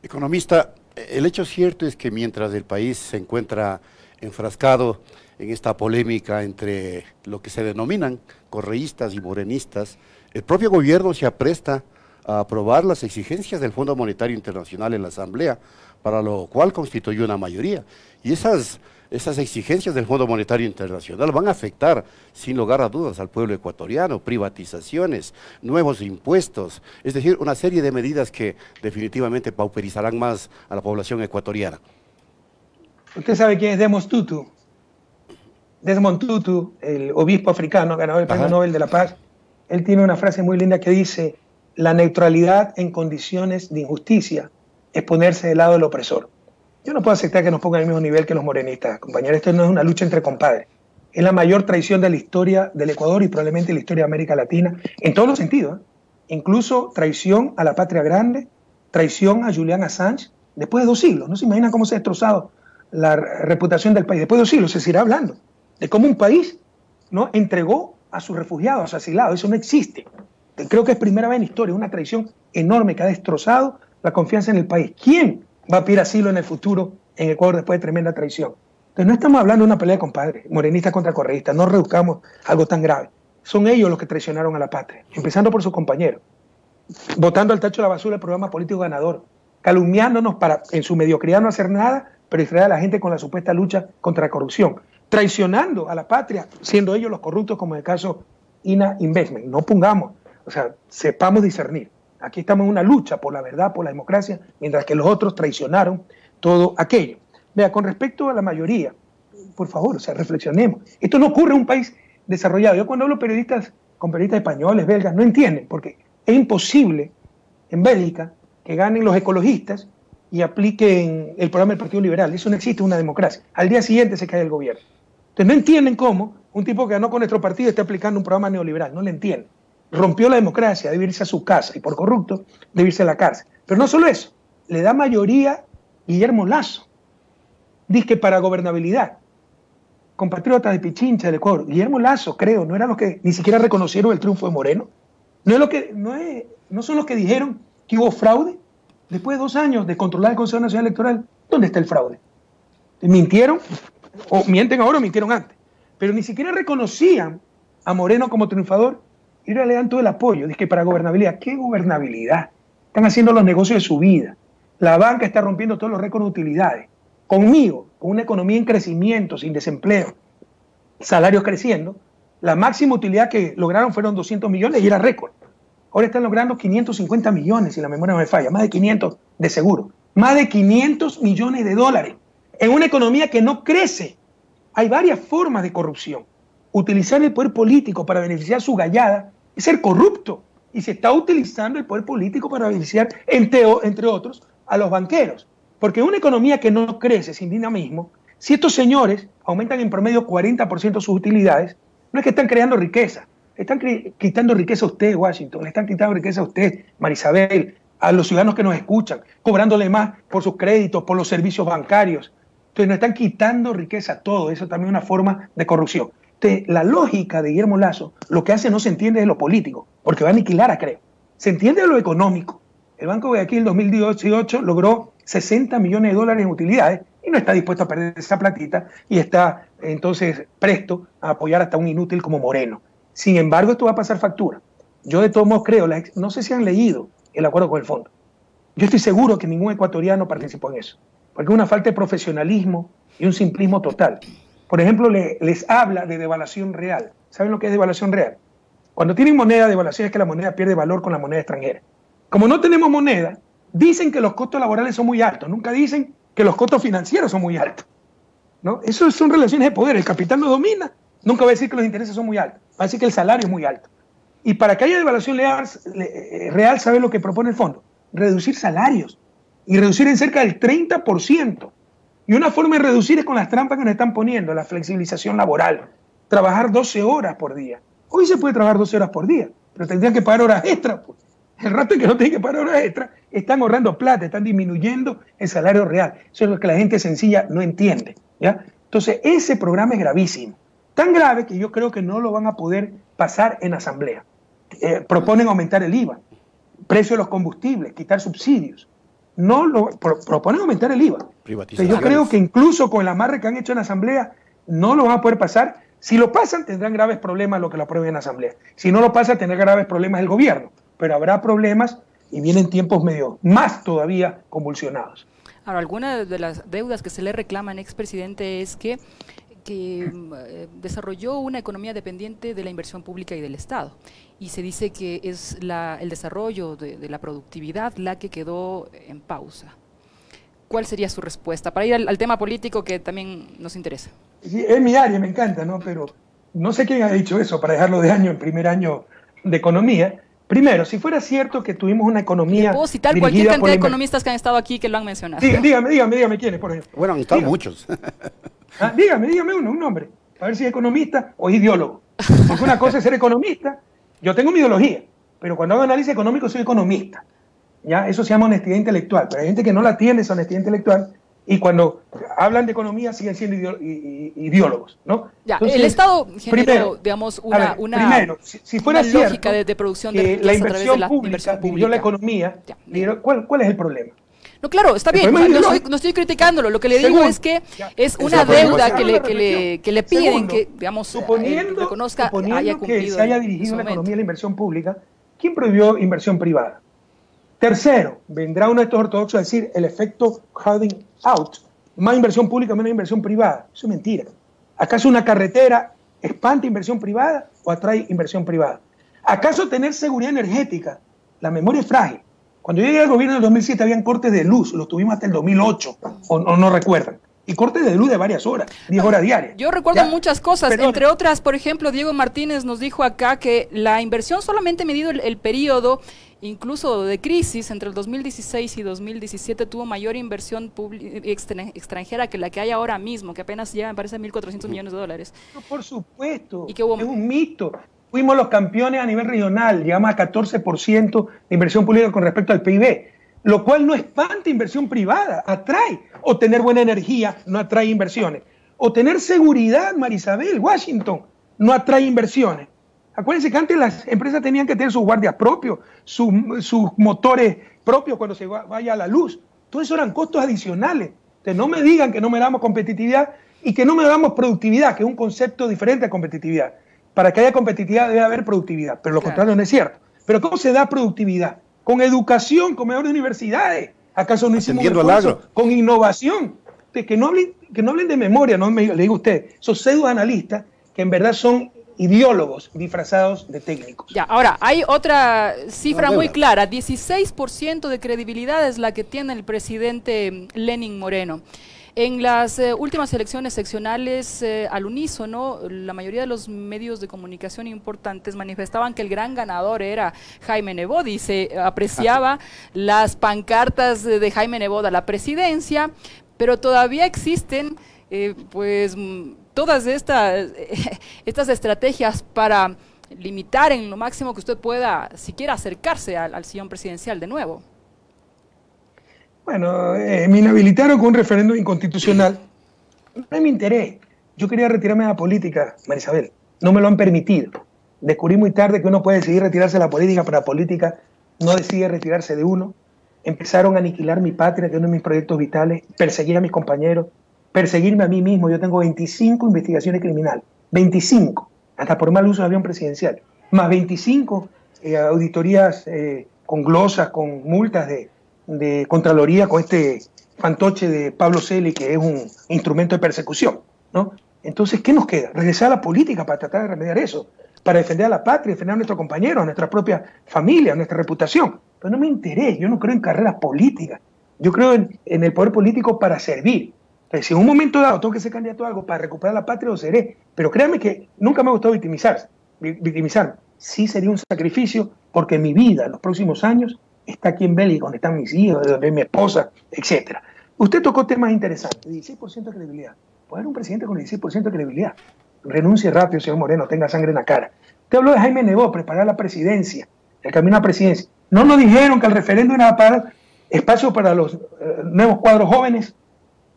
Economista, el hecho cierto es que mientras el país se encuentra enfrascado en esta polémica entre lo que se denominan correístas y morenistas, el propio gobierno se apresta a aprobar las exigencias del Fondo Monetario Internacional en la Asamblea, para lo cual constituye una mayoría. Y esas exigencias del Fondo Monetario Internacional van a afectar, sin lugar a dudas, al pueblo ecuatoriano: privatizaciones, nuevos impuestos, es decir, una serie de medidas que definitivamente pauperizarán más a la población ecuatoriana. ¿Usted sabe quién es Desmond Tutu? Desmond Tutu, el obispo africano, ganador del Premio Nobel de la Paz, él tiene una frase muy linda que dice: la neutralidad en condiciones de injusticia es ponerse del lado del opresor. Yo no puedo aceptar que nos pongan al mismo nivel que los morenistas, compañeros. Esto no es una lucha entre compadres. Es la mayor traición de la historia del Ecuador y probablemente de la historia de América Latina, en todos los sentidos, ¿eh? Incluso traición a la patria grande, traición a Julian Assange, después de 2 siglos. No se imaginan cómo se ha destrozado la reputación del país. Después de 2 siglos se seguirá hablando de cómo un país, ¿no?, entregó a sus refugiados, a sus asilados. Eso no existe. Creo que es primera vez en la historia, una traición enorme que ha destrozado la confianza en el país. ¿Quién va a pedir asilo en el futuro en Ecuador después de tremenda traición? Entonces no estamos hablando de una pelea de compadres, morenistas contra correístas, no reduzcamos algo tan grave. Son ellos los que traicionaron a la patria, empezando por sus compañeros, botando al tacho de la basura el programa político ganador, calumniándonos para en su mediocridad no hacer nada, pero distraer a la gente con la supuesta lucha contra la corrupción, traicionando a la patria, siendo ellos los corruptos, como en el caso INA Investment. No pongamos, o sea, sepamos discernir. Aquí estamos en una lucha por la verdad, por la democracia, mientras que los otros traicionaron todo aquello. Vea, con respecto a la mayoría, por favor, o sea, reflexionemos. Esto no ocurre en un país desarrollado. Yo cuando hablo con periodistas españoles, belgas, no entienden, porque es imposible en Bélgica que ganen los ecologistas y apliquen el programa del Partido Liberal. Eso no existe en una democracia. Al día siguiente se cae el gobierno. Entonces no entienden cómo un tipo que ganó con nuestro partido está aplicando un programa neoliberal. No le entienden. Rompió la democracia, debe irse a su casa, y por corrupto debe irse a la cárcel. Pero no solo eso, le da mayoría Guillermo Lasso. Dice que para gobernabilidad. Compatriotas de Pichincha, del Ecuador. Guillermo Lasso, creo, no eran los que ni siquiera reconocieron el triunfo de Moreno. No son los que dijeron que hubo fraude. Después de 2 años de controlar el Consejo Nacional Electoral, ¿dónde está el fraude? ¿Mintieron? ¿O mienten ahora o mintieron antes? Pero ni siquiera reconocían a Moreno como triunfador y ahora le dan todo el apoyo. Dice que para gobernabilidad. ¿Qué gobernabilidad? Están haciendo los negocios de su vida. La banca está rompiendo todos los récords de utilidades. Conmigo, con una economía en crecimiento, sin desempleo, salarios creciendo, la máxima utilidad que lograron fueron 200 millones y era récord. Ahora están logrando 550 millones, si la memoria no me falla, más de 500 de seguro. Más de 500 millones de dólares en una economía que no crece. Hay varias formas de corrupción. Utilizar el poder político para beneficiar su gallada es ser corrupto. Y se está utilizando el poder político para beneficiar, entre otros, a los banqueros. Porque una economía que no crece sin dinamismo, si estos señores aumentan en promedio 40% sus utilidades, no es que están creando riqueza, están quitando riqueza a usted, Washington, le están quitando riqueza a usted, Marisabel, a los ciudadanos que nos escuchan, cobrándole más por sus créditos, por los servicios bancarios. Entonces nos están quitando riqueza a todo, eso también es una forma de corrupción. Entonces, la lógica de Guillermo Lasso, lo que hace no se entiende de lo político, porque va a aniquilar a Creo. Se entiende de lo económico. El Banco de Guayaquil en 2018 logró 60 millones de dólares en utilidades y no está dispuesto a perder esa platita y está entonces presto a apoyar hasta un inútil como Moreno. Sin embargo, esto va a pasar factura. Yo de todos modos creo, no sé si han leído el acuerdo con el fondo. Yo estoy seguro que ningún ecuatoriano participó en eso, porque es una falta de profesionalismo y un simplismo total. Por ejemplo, les habla de devaluación real. ¿Saben lo que es devaluación real? Cuando tienen moneda, devaluación es que la moneda pierde valor con la moneda extranjera. Como no tenemos moneda, dicen que los costos laborales son muy altos, nunca dicen que los costos financieros son muy altos, ¿no? Eso son relaciones de poder, el capital no domina, nunca va a decir que los intereses son muy altos, va a decir que el salario es muy alto. Y para que haya devaluación real, ¿sabe lo que propone el fondo? Reducir salarios, y reducir en cerca del 30%. Y una forma de reducir es con las trampas que nos están poniendo, la flexibilización laboral, trabajar 12 horas por día. Hoy se puede trabajar 12 horas por día, pero tendrían que pagar horas extras, pues. El rato en que no tienen que pagar horas extras, están ahorrando plata, están disminuyendo el salario real. Eso es lo que la gente sencilla no entiende, ¿ya? Entonces, ese programa es gravísimo. Tan grave que yo creo que no lo van a poder pasar en asamblea. Proponen aumentar el IVA, precio de los combustibles, quitar subsidios. Proponen aumentar el IVA. Entonces, yo creo que incluso con el amarre que han hecho en asamblea, no lo van a poder pasar. Si lo pasan, tendrán graves problemas lo que lo aprueben en asamblea. Si no lo pasa, tendrá graves problemas el gobierno. Pero habrá problemas y vienen tiempos medio más todavía convulsionados. Ahora, alguna de las deudas que se le reclama al expresidente es que desarrolló una economía dependiente de la inversión pública y del Estado. Y se dice que es el desarrollo de la productividad la que quedó en pausa. ¿Cuál sería su respuesta? Para ir al tema político que también nos interesa. Sí, es mi área, me encanta, ¿no? Pero no sé quién ha dicho eso para dejarlo de año en primer año de economía. Primero, si fuera cierto que tuvimos una economía... ¿Puedo citar cualquier cantidad de economistas que han estado aquí que lo han mencionado? Dígame quiénes, por ejemplo. Bueno, han estado muchos. Dígame un nombre, a ver si es economista o ideólogo. Porque una cosa es ser economista, yo tengo mi ideología, pero cuando hago análisis económico soy economista. ¿Ya? Eso se llama honestidad intelectual, pero hay gente que no la tiene esa honestidad intelectual y cuando hablan de economía siguen siendo ideólogos, ¿no? Ya, entonces, el Estado generó, digamos, una si fuera una lógica de producción de la inversión pública dividió la economía, ¿cuál es el problema? No, claro, está bien, no estoy criticándolo, lo que le digo es que es una deuda que le piden que, digamos, reconozca, haya cumplido que se haya dirigido la economía a la inversión pública. ¿Quién prohibió inversión privada? Tercero, vendrá uno de estos ortodoxos a decir el efecto crowding out, más inversión pública, menos inversión privada. Eso es mentira. ¿Acaso una carretera espanta inversión privada o atrae inversión privada? ¿Acaso tener seguridad energética? La memoria es frágil. Cuando yo llegué al gobierno en el 2007 habían cortes de luz, los tuvimos hasta el 2008, o no recuerdan. y cortes de luz de varias horas, 10 horas diarias. Yo recuerdo Ya, muchas cosas, perdón. entre otras, por ejemplo, Diego Martínez nos dijo acá que la inversión solamente medido el periodo, incluso de crisis, entre el 2016 y 2017 tuvo mayor inversión extranjera que la que hay ahora mismo, que apenas llega, me parece, a 1.400 millones de dólares. Por supuesto, ¿Y qué hubo? es un mito. Fuimos los campeones a nivel regional, llegamos a 14% de inversión pública con respecto al PIB, lo cual no espanta inversión privada, atrae. O tener buena energía no atrae inversiones. O tener seguridad, Marisabel, Washington, no atrae inversiones. Acuérdense que antes las empresas tenían que tener sus guardias propios, sus motores propios cuando se vaya a la luz. Todo eso eran costos adicionales. Entonces no me digan que no me damos competitividad y que no me damos productividad, que es un concepto diferente a competitividad. Para que haya competitividad debe haber productividad, pero lo contrario no es cierto. Pero ¿cómo se da productividad? Con educación, con mejores universidades. ¿Acaso no hicimos un esfuerzo? Con innovación. Que no hablen de memoria, no le digo a usted, esos pseudoanalistas que en verdad son ideólogos disfrazados de técnicos. Ya, ahora, hay otra cifra muy clara, 16% de credibilidad es la que tiene el presidente Lenín Moreno. En las últimas elecciones seccionales, al unísono, la mayoría de los medios de comunicación importantes manifestaban que el gran ganador era Jaime Nebot y se apreciaba las pancartas de Jaime Nebot a la presidencia, pero todavía existen todas estas estrategias para limitar en lo máximo que usted pueda siquiera acercarse al sillón presidencial de nuevo. Bueno, me inhabilitaron con un referéndum inconstitucional. No es mi interés. Yo quería retirarme de la política, Marisabel. No me lo han permitido. Descubrí muy tarde que uno puede decidir retirarse de la política, pero la política no decide retirarse de uno. Empezaron a aniquilar mi patria, que es uno de mis proyectos vitales, perseguir a mis compañeros, perseguirme a mí mismo. Yo tengo 25 investigaciones criminales. 25. Hasta por mal uso de avión presidencial. Más 25 auditorías con glosas, con multas de Contraloría con este fantoche de Pablo Celi, que es un instrumento de persecución, ¿no? Entonces, ¿qué nos queda? Regresar a la política para tratar de remediar eso, para defender a la patria, defender a nuestros compañeros, a nuestra propia familia, a nuestra reputación. Pero no me interesa, yo no creo en carreras políticas, yo creo en el poder político para servir. Entonces, si en un momento dado tengo que ser candidato a algo para recuperar la patria, lo seré. Pero créanme que nunca me ha gustado victimizarme. Sí sería un sacrificio, porque mi vida en los próximos años está aquí en Bélgica, donde están mis hijos, donde mi esposa, etc. Usted tocó temas interesantes, 16% de credibilidad. Puede haber un presidente con 16% de credibilidad. Renuncie rápido, señor Moreno, tenga sangre en la cara. Usted habló de Jaime Nebot, preparar la presidencia, el camino a la presidencia. No nos dijeron que el referéndum era para dar espacio para los nuevos cuadros jóvenes.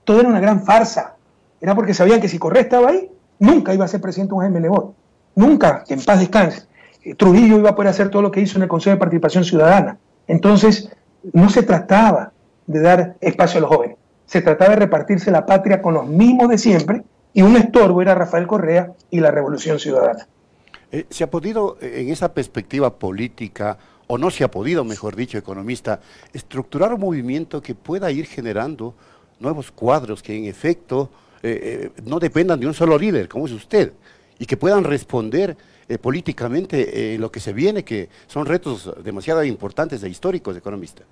Todo era una gran farsa. Era porque sabían que si Correa estaba ahí, nunca iba a ser presidente un Jaime Nebot. Nunca, que en paz descanse. Trujillo iba a poder hacer todo lo que hizo en el Consejo de Participación Ciudadana. Entonces, no se trataba de dar espacio a los jóvenes, se trataba de repartirse la patria con los mismos de siempre, y un estorbo era Rafael Correa y la Revolución Ciudadana. ¿Se ha podido, en esa perspectiva política, o no se ha podido, mejor dicho, economista, estructurar un movimiento que pueda ir generando nuevos cuadros que en efecto no dependan de un solo líder, como es usted, y que puedan responder políticamente lo que se viene, que son retos demasiado importantes e históricos, economista?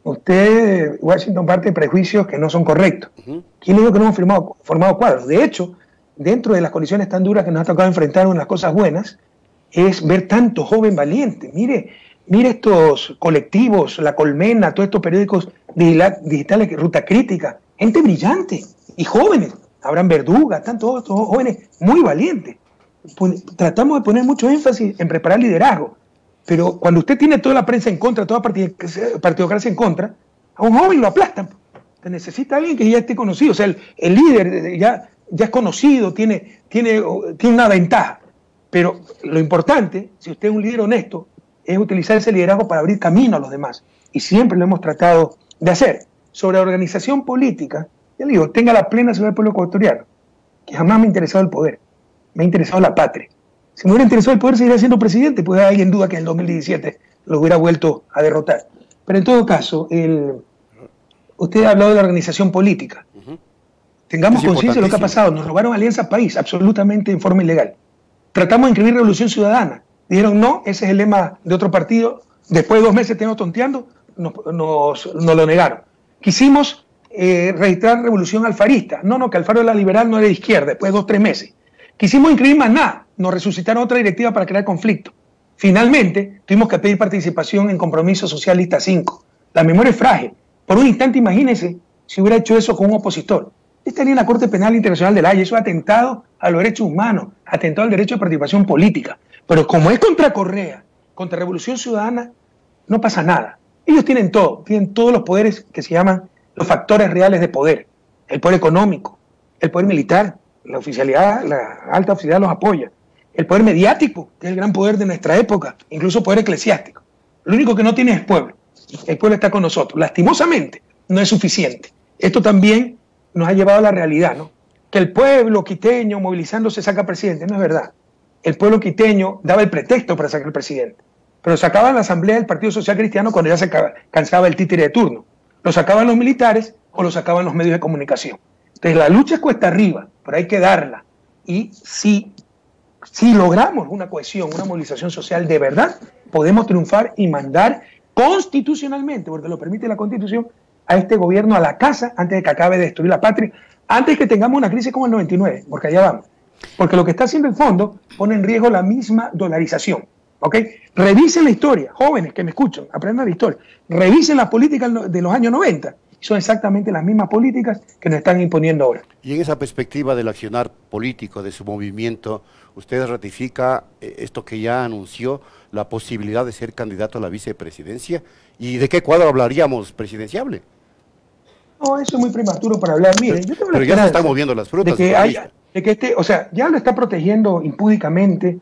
Usted, Washington, parte de prejuicios que no son correctos. ¿Quién dijo que no hemos formado cuadros? De hecho, dentro de las condiciones tan duras que nos ha tocado enfrentar, una de las cosas buenas es ver tanto joven valiente. Mire estos colectivos, La Colmena, todos estos periódicos digitales, Ruta Crítica, gente brillante y jóvenes. Abraham Verduga, están todos estos jóvenes muy valientes. Tratamos de poner mucho énfasis en preparar liderazgo, pero cuando usted tiene toda la prensa en contra, toda partidocracia en contra, a un joven lo aplastan. Te necesita alguien que ya esté conocido, o sea, el líder ya es conocido, tiene una ventaja, pero lo importante, si usted es un líder honesto, es utilizar ese liderazgo para abrir camino a los demás, y siempre lo hemos tratado de hacer. Sobre la organización política, ya le digo, tenga la plena seguridad del pueblo ecuatoriano, que jamás me ha interesado el poder. Me ha interesado la patria. Si me hubiera interesado el poder, seguiría siendo presidente, pues hay alguien duda que en el 2017 lo hubiera vuelto a derrotar. Pero en todo caso, usted ha hablado de la organización política. Tengamos conciencia de lo que ha pasado. Nos robaron Alianza País, absolutamente en forma ilegal. Tratamos de inscribir Revolución Ciudadana. Dijeron, no, ese es el lema de otro partido. Después de 2 meses tenemos tonteando, nos lo negaron. Quisimos registrar revolución alfarista. No, que Alfaro era liberal, no era de izquierda, después de 2 o 3 meses. Quisimos inscribir más nada, nos resucitaron otra directiva para crear conflicto. Finalmente, tuvimos que pedir participación en Compromiso Socialista 5. La memoria es frágil. Por un instante, imagínense si hubiera hecho eso con un opositor. Estaría en la Corte Penal Internacional de La Haya. Eso es atentado a los derechos humanos, atentado al derecho de participación política. Pero como es contra Correa, contra Revolución Ciudadana, no pasa nada. Ellos tienen todo, tienen todos los poderes que se llaman los factores reales de poder. El poder económico, el poder militar, la oficialidad, la alta oficialidad los apoya. El poder mediático, que es el gran poder de nuestra época, incluso poder eclesiástico. Lo único que no tiene es pueblo. El pueblo está con nosotros. Lastimosamente, no es suficiente. Esto también nos ha llevado a la realidad, ¿no? Que el pueblo quiteño movilizándose saca presidente. No es verdad. El pueblo quiteño daba el pretexto para sacar al presidente. Pero sacaban la asamblea del Partido Social Cristiano cuando ya se cansaba el títere de turno. Lo sacaban los militares o lo sacaban los medios de comunicación. Entonces la lucha es cuesta arriba, pero hay que darla. Y si logramos una cohesión, una movilización social de verdad, podemos triunfar y mandar constitucionalmente, porque lo permite la Constitución, a este gobierno a la casa antes de que acabe de destruir la patria, antes que tengamos una crisis como el 99, porque allá vamos. Porque lo que está haciendo el fondo pone en riesgo la misma dolarización. ¿Ok? Revisen la historia, jóvenes que me escuchan, aprendan la historia. Revisen las políticas de los años 90. Son exactamente las mismas políticas que nos están imponiendo ahora. Y en esa perspectiva del accionar político de su movimiento, ¿usted ratifica esto que ya anunció, la posibilidad de ser candidato a la vicepresidencia? ¿Y de qué cuadro hablaríamos presidenciable? No, eso es muy prematuro para hablar. Mire, yo tengo la pero ya se están moviendo las frutas. O sea, ya lo está protegiendo impúdicamente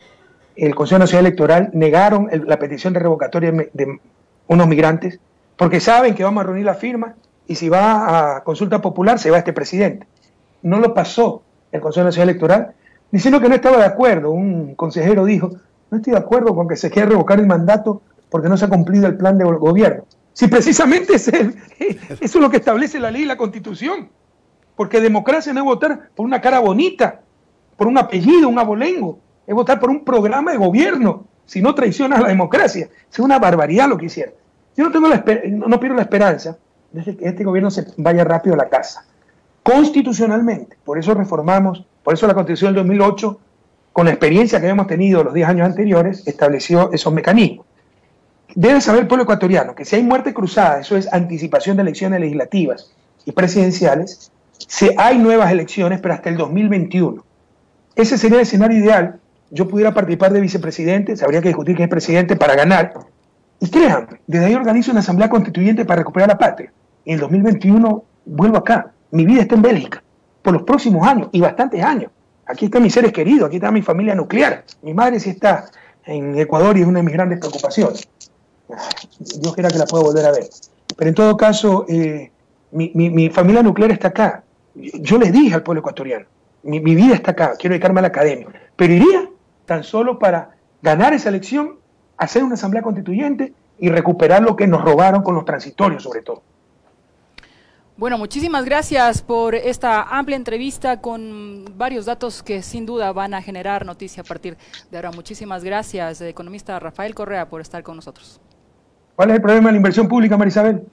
el Consejo Nacional Electoral. Negaron la petición de revocatoria de unos migrantes porque saben que vamos a reunir la firma y si va a consulta popular se va este presidente. No lo pasó el Consejo Nacional Electoral, diciendo que no estaba de acuerdo. Un consejero dijo, no estoy de acuerdo con que se quiera revocar el mandato porque no se ha cumplido el plan de gobierno. Si precisamente eso es lo que establece la ley y la Constitución. Porque democracia no es votar por una cara bonita, por un apellido, un abolengo. Es votar por un programa de gobierno. Si no traicionas la democracia. Es una barbaridad lo que hicieron. Yo no pierdo la esperanza de que este gobierno se vaya rápido a la casa. Constitucionalmente. Por eso reformamos, por eso la Constitución del 2008, con la experiencia que habíamos tenido los 10 años anteriores, estableció esos mecanismos. Debe saber el pueblo ecuatoriano que si hay muerte cruzada, eso es anticipación de elecciones legislativas y presidenciales, hay nuevas elecciones, pero hasta el 2021. Ese sería el escenario ideal. Yo pudiera participar de vicepresidente, habría que discutir quién es presidente para ganar. Y créanme, desde ahí organizo una asamblea constituyente para recuperar la patria. En el 2021 vuelvo acá. Mi vida está en Bélgica por los próximos años y bastantes años. Aquí están mis seres queridos, aquí está mi familia nuclear. Mi madre sí está en Ecuador y es una de mis grandes preocupaciones. Dios quiera que la pueda volver a ver. Pero en todo caso, mi familia nuclear está acá. Yo les dije al pueblo ecuatoriano, mi vida está acá, quiero dedicarme a la academia. Pero iría tan solo para ganar esa elección, hacer una asamblea constituyente y recuperar lo que nos robaron con los transitorios sobre todo. Bueno, muchísimas gracias por esta amplia entrevista con varios datos que sin duda van a generar noticia a partir de ahora. Muchísimas gracias, economista Rafael Correa, por estar con nosotros. ¿Cuál es el problema de la inversión pública, Marisabel?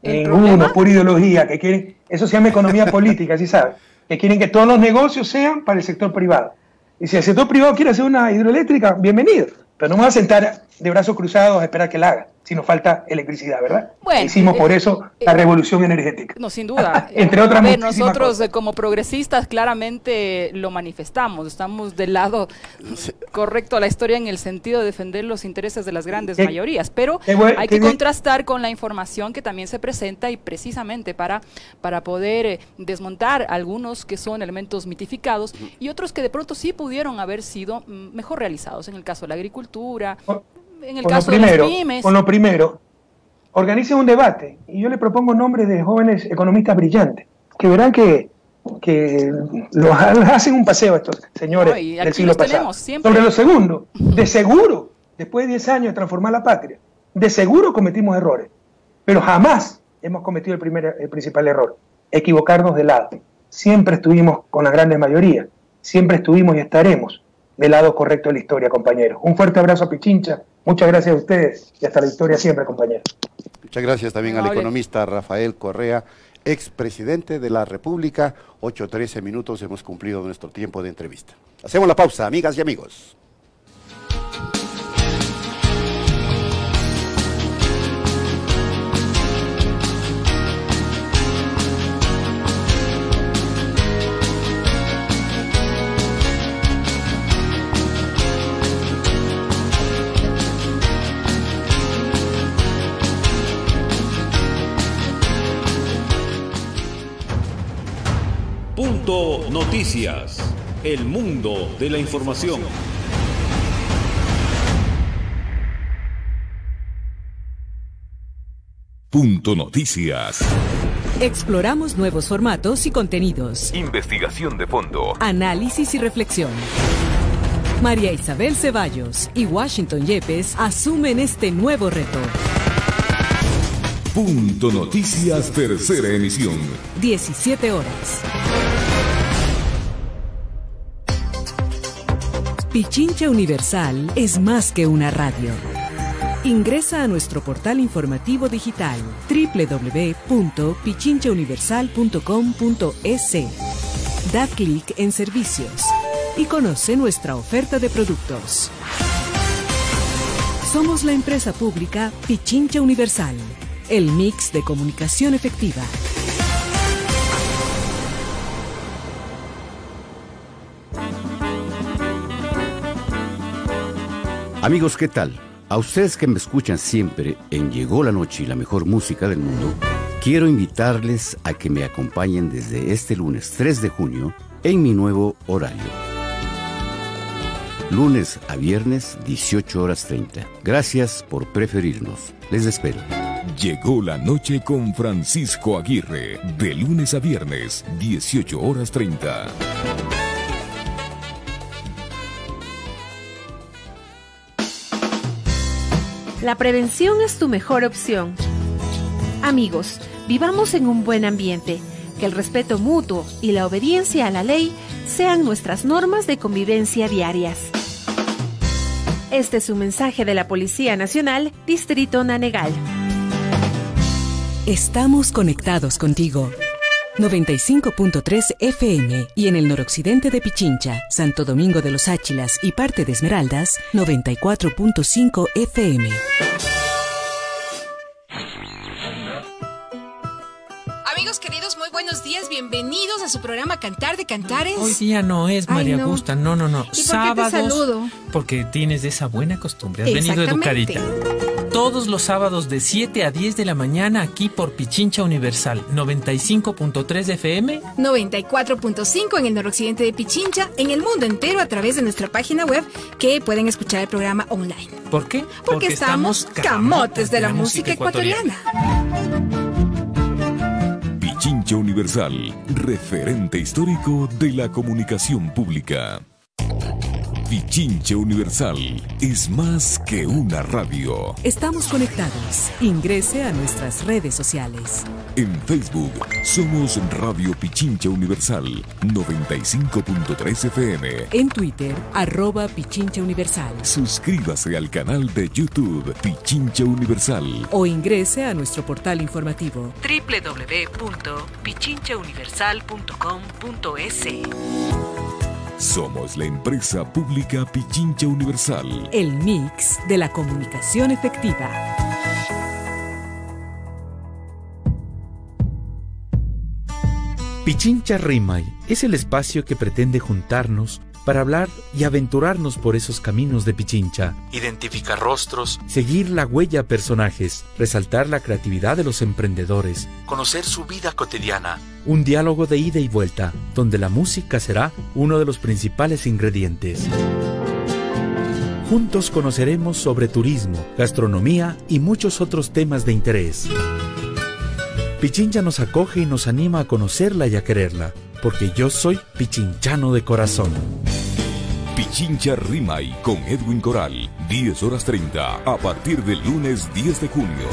Ninguno, pura ideología, que quieren, eso se llama economía política, ¿sí sabe? Que quieren que todos los negocios sean para el sector privado. Y si el sector privado quiere hacer una hidroeléctrica, bienvenido. Pero no me va a sentar de brazos cruzados a esperar que la haga, si nos falta electricidad, ¿verdad? Bueno, hicimos por eso la revolución energética. No, sin duda. Entre otras nosotros como progresistas claramente lo manifestamos, estamos del lado correcto a la historia en el sentido de defender los intereses de las grandes mayorías, pero hay que contrastar con la información que también se presenta y precisamente para poder desmontar algunos que son elementos mitificados y otros que de pronto sí pudieron haber sido mejor realizados, en el caso de la agricultura, en el caso de las pymes. Con lo primero, organicen un debate y yo le propongo nombres de jóvenes economistas brillantes, que verán que los hacen un paseo a estos señores del siglo pasado. Sobre lo segundo, de seguro, después de 10 años de transformar la patria, de seguro cometimos errores, pero jamás hemos cometido el principal error, equivocarnos de lado. Siempre estuvimos con la grandes mayoría, siempre estuvimos y estaremos del lado correcto de la historia, compañeros. Un fuerte abrazo a Pichincha, muchas gracias a ustedes y hasta la victoria siempre, compañeros. Muchas gracias también al economista Rafael Correa, expresidente de la República. 8:13 minutos, hemos cumplido nuestro tiempo de entrevista. Hacemos la pausa, amigas y amigos. Punto Noticias, el mundo de la información. Punto Noticias. Exploramos nuevos formatos y contenidos. Investigación de fondo. Análisis y reflexión. María Isabel Ceballos y Washington Yepes asumen este nuevo reto. Punto Noticias, tercera emisión. 17 horas. Pichincha Universal es más que una radio. Ingresa a nuestro portal informativo digital www.pichinchauniversal.com.es. Da clic en servicios y conoce nuestra oferta de productos. Somos la empresa pública Pichincha Universal, el mix de comunicación efectiva. Amigos, ¿qué tal? A ustedes que me escuchan siempre en Llegó la Noche y la mejor música del mundo, quiero invitarles a que me acompañen desde este lunes 3 de junio en mi nuevo horario. Lunes a viernes, 18:30. Gracias por preferirnos. Les espero. Llegó la noche con Francisco Aguirre, de lunes a viernes, 18:30. La prevención es tu mejor opción. Amigos, vivamos en un buen ambiente, que el respeto mutuo y la obediencia a la ley sean nuestras normas de convivencia diarias. Este es un mensaje de la Policía Nacional, Distrito Nanegal. Estamos conectados contigo. 95.3 FM y en el noroccidente de Pichincha, Santo Domingo de los Áchilas y parte de Esmeraldas, 94.5 FM. Amigos queridos, muy buenos días, bienvenidos a su programa Cantar de Cantares. Hoy día no es María Augusta, no. ¿Y por Sábados, qué te saludo? Porque tienes esa buena costumbre, has venido educadita. Todos los sábados de 7 a 10 de la mañana aquí por Pichincha Universal, 95.3 FM, 94.5 en el noroccidente de Pichincha, en el mundo entero a través de nuestra página web, que pueden escuchar el programa online. ¿Por qué? Porque estamos camotes de la música ecuatoriana. Pichincha Universal, referente histórico de la comunicación pública. Pichincha Universal es más que una radio. Estamos conectados. Ingrese a nuestras redes sociales. En Facebook somos Radio Pichincha Universal 95.3 FM. En Twitter, @Pichincha Universal. Suscríbase al canal de YouTube Pichincha Universal. O ingrese a nuestro portal informativo www.pichinchauniversal.com.es. Somos la empresa pública Pichincha Universal. El mix de la comunicación efectiva. Pichincha Rimay es el espacio que pretende juntarnos para hablar y aventurarnos por esos caminos de Pichincha, identificar rostros, seguir la huella a personajes, resaltar la creatividad de los emprendedores, conocer su vida cotidiana, un diálogo de ida y vuelta, donde la música será uno de los principales ingredientes. Juntos conoceremos sobre turismo, gastronomía y muchos otros temas de interés. Pichincha nos acoge y nos anima a conocerla y a quererla, porque yo soy pichinchano de corazón. Pichincha Rimay con Edwin Coral, 10:30, a partir del lunes 10 de junio.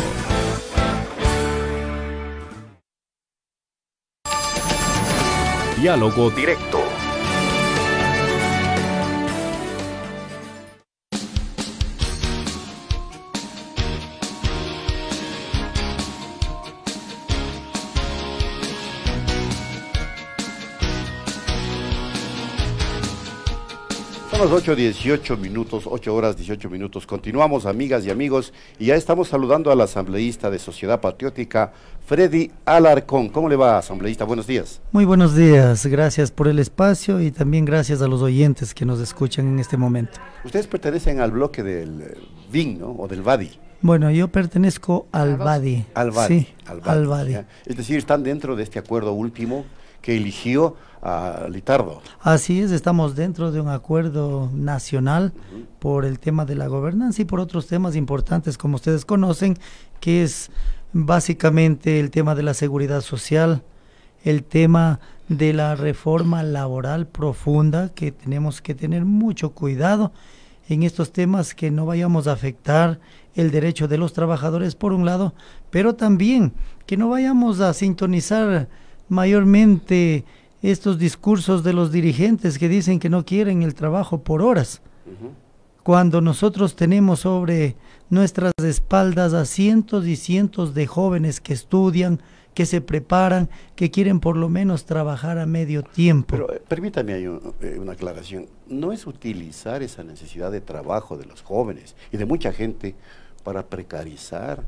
Diálogo directo. Son las 8:18 minutos, 8 horas 18 minutos. Continuamos, amigas y amigos, y ya estamos saludando al asambleísta de Sociedad Patriótica, Freddy Alarcón. ¿Cómo le va, asambleísta? Buenos días. Muy buenos días, gracias por el espacio y también gracias a los oyentes que nos escuchan en este momento. Ustedes pertenecen al bloque del VIN, ¿no? O del VADI. Bueno, yo pertenezco al VADI. Al VADI. Sí, al VADI. Es decir, están dentro de este acuerdo último que eligió a Litardo. Así es, estamos dentro de un acuerdo nacional por el tema de la gobernanza y por otros temas importantes, como ustedes conocen, que es básicamente el tema de la seguridad social, el tema de la reforma laboral profunda, que tenemos que tener mucho cuidado en estos temas, que no vayamos a afectar el derecho de los trabajadores por un lado, pero también que no vayamos a sintonizar mayormente estos discursos de los dirigentes que dicen que no quieren el trabajo por horas, cuando nosotros tenemos sobre nuestras espaldas a cientos y cientos de jóvenes que estudian, que se preparan, que quieren por lo menos trabajar a medio tiempo. Pero permítame una aclaración, no es utilizar esa necesidad de trabajo de los jóvenes y de mucha gente para precarizar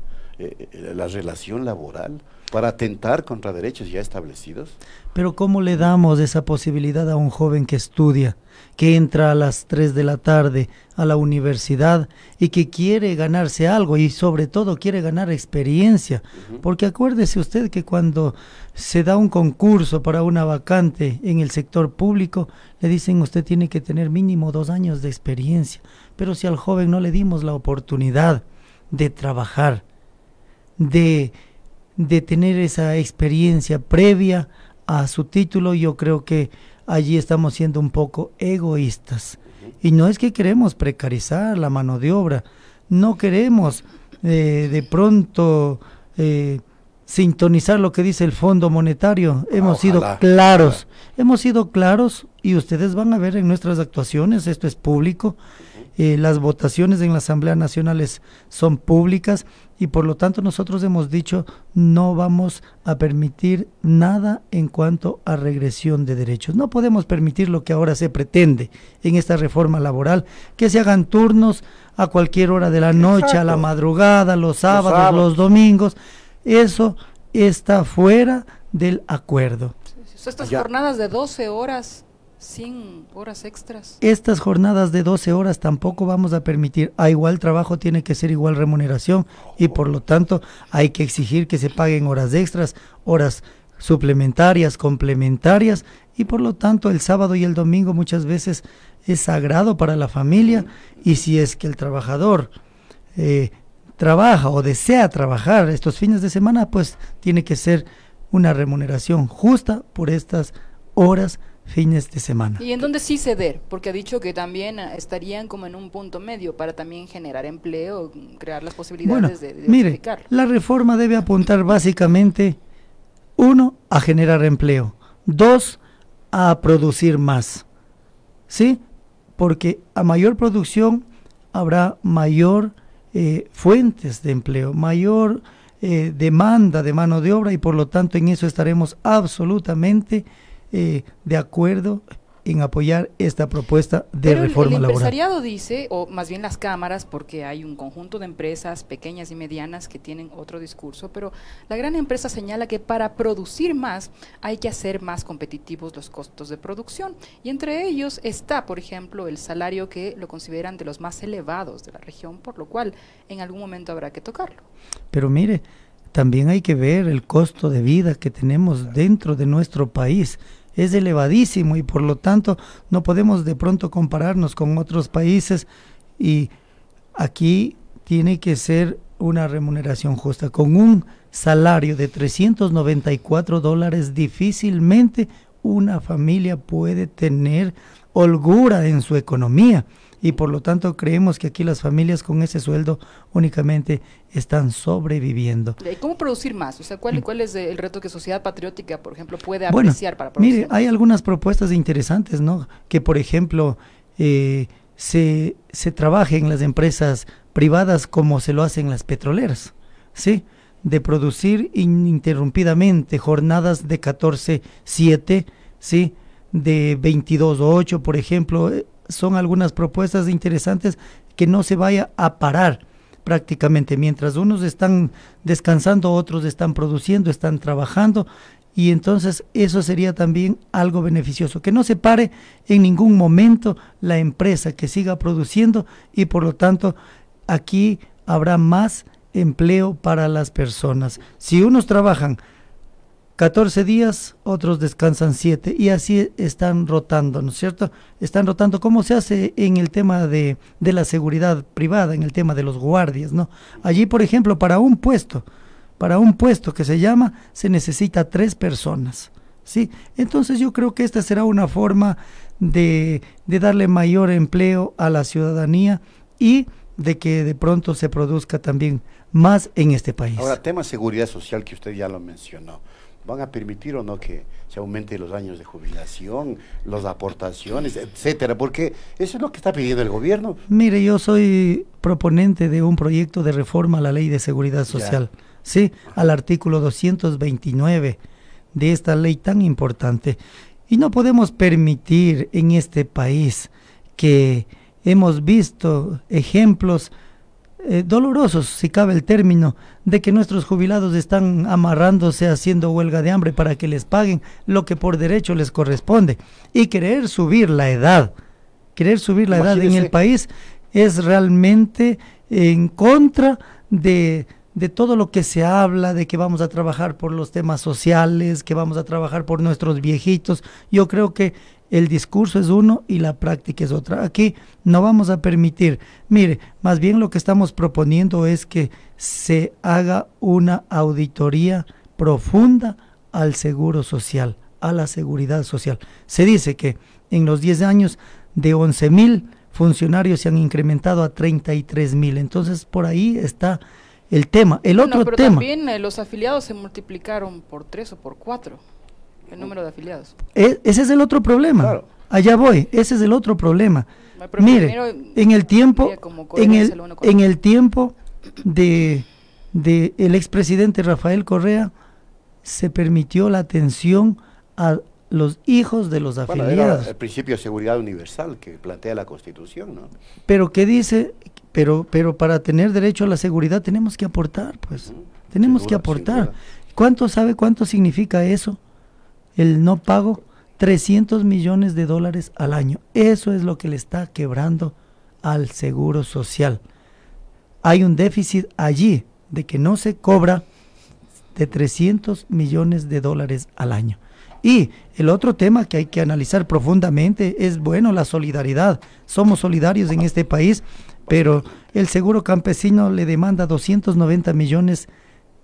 la relación laboral, para atentar contra derechos ya establecidos. Pero ¿cómo le damos esa posibilidad a un joven que estudia, que entra a las 3 de la tarde a la universidad y que quiere ganarse algo y sobre todo quiere ganar experiencia? Porque acuérdese usted que cuando se da un concurso para una vacante en el sector público, le dicen usted tiene que tener mínimo 2 años de experiencia. Pero si al joven no le dimos la oportunidad de trabajar, de tener esa experiencia previa a su título, yo creo que allí estamos siendo un poco egoístas. Y no es que queremos precarizar la mano de obra, no queremos de pronto sintonizar lo que dice el Fondo Monetario. Hemos sido claros, y ustedes van a ver en nuestras actuaciones, esto es público. Las votaciones en la Asamblea Nacional son públicas y por lo tanto nosotros hemos dicho no vamos a permitir nada en cuanto a regresión de derechos. No podemos permitir lo que ahora se pretende en esta reforma laboral, que se hagan turnos a cualquier hora de la noche, a la madrugada, los sábados, los domingos. Eso está fuera del acuerdo. Estas jornadas de 12 horas... sin horas extras. Estas jornadas de 12 horas tampoco vamos a permitir. A igual trabajo tiene que ser igual remuneración y por lo tanto hay que exigir que se paguen horas extras, horas suplementarias, complementarias, y por lo tanto el sábado y el domingo muchas veces es sagrado para la familia, y si es que el trabajador trabaja o desea trabajar estos fines de semana, pues tiene que ser una remuneración justa por estas horas fines de semana. ¿Y en dónde sí ceder? Porque ha dicho que también estarían como en un punto medio para también generar empleo, crear las posibilidades de mire, la reforma debe apuntar básicamente, 1, a generar empleo, 2, a producir más, ¿sí? Porque a mayor producción habrá mayor fuentes de empleo, mayor demanda de mano de obra, y por lo tanto en eso estaremos absolutamente de acuerdo en apoyar esta propuesta de reforma laboral. El empresariado dice, o más bien las cámaras, porque hay un conjunto de empresas pequeñas y medianas que tienen otro discurso, pero la gran empresa señala que para producir más hay que hacer más competitivos los costos de producción, y entre ellos está, por ejemplo, el salario que lo consideran de los más elevados de la región, por lo cual en algún momento habrá que tocarlo. Pero mire, también hay que ver el costo de vida que tenemos dentro de nuestro país. Es elevadísimo y por lo tanto no podemos de pronto compararnos con otros países, y aquí tiene que ser una remuneración justa. Con un salario de $394 difícilmente una familia puede tener holgura en su economía, y por lo tanto creemos que aquí las familias con ese sueldo únicamente están sobreviviendo. ¿Y cómo producir más? O sea, ¿cuál es el reto que Sociedad Patriótica, por ejemplo, puede apreciar para producir? Mire, hay algunas propuestas interesantes, ¿no? Que por ejemplo se trabaje en las empresas privadas como se lo hacen las petroleras, ¿sí? De producir ininterrumpidamente jornadas de 14/7, ¿sí? De 22/8, por ejemplo, son algunas propuestas interesantes que no se vaya a parar prácticamente. Mientras unos están descansando, otros están produciendo, están trabajando, y entonces eso sería también algo beneficioso, que no se pare en ningún momento la empresa, que siga produciendo, y por lo tanto aquí habrá más empleo para las personas. Si unos trabajan 14 días, otros descansan 7, y así están rotando, ¿no es cierto? Están rotando, como se hace en el tema de la seguridad privada, en el tema de los guardias, ¿no? Allí, por ejemplo, para un puesto que se llama, se necesita 3 personas, ¿sí? Entonces yo creo que esta será una forma de darle mayor empleo a la ciudadanía y de que de pronto se produzca también más en este país. Ahora, tema seguridad social, que usted ya lo mencionó. ¿Van a permitir o no que se aumente los años de jubilación, las aportaciones, etcétera? Porque eso es lo que está pidiendo el gobierno. Mire, yo soy proponente de un proyecto de reforma a la Ley de Seguridad Social, sí, al artículo 229 de esta ley tan importante. Y no podemos permitir en este país, que hemos visto ejemplos dolorosos, si cabe el término, de que nuestros jubilados están amarrándose, haciendo huelga de hambre para que les paguen lo que por derecho les corresponde, y querer subir la edad en el país es realmente en contra de todo lo que se habla, de que vamos a trabajar por los temas sociales, que vamos a trabajar por nuestros viejitos. Yo creo que el discurso es uno y la práctica es otra. Aquí no vamos a permitir. Mire, más bien lo que estamos proponiendo es que se haga una auditoría profunda al seguro social, a la seguridad social. Se dice que en los 10 años de 11,000 funcionarios se han incrementado a 33,000. Entonces por ahí está el tema. El otro pero tema. También los afiliados se multiplicaron por 3 o por 4. El número de afiliados. Ese es el otro problema. Claro. Allá voy. Ese es el otro problema. Mire, en el tiempo de el expresidente Rafael Correa, se permitió la atención a los hijos de los afiliados. Era el principio de seguridad universal que plantea la Constitución, ¿no? Pero ¿qué dice? Pero para tener derecho a la seguridad tenemos que aportar, pues. Tenemos que aportar. ¿Sabe cuánto significa eso? El no pago, $300 millones al año. Eso es lo que le está quebrando al seguro social. Hay un déficit allí de que no se cobra de $300 millones al año. Y el otro tema que hay que analizar profundamente es, bueno, la solidaridad. Somos solidarios en este país, pero el seguro campesino le demanda 290 millones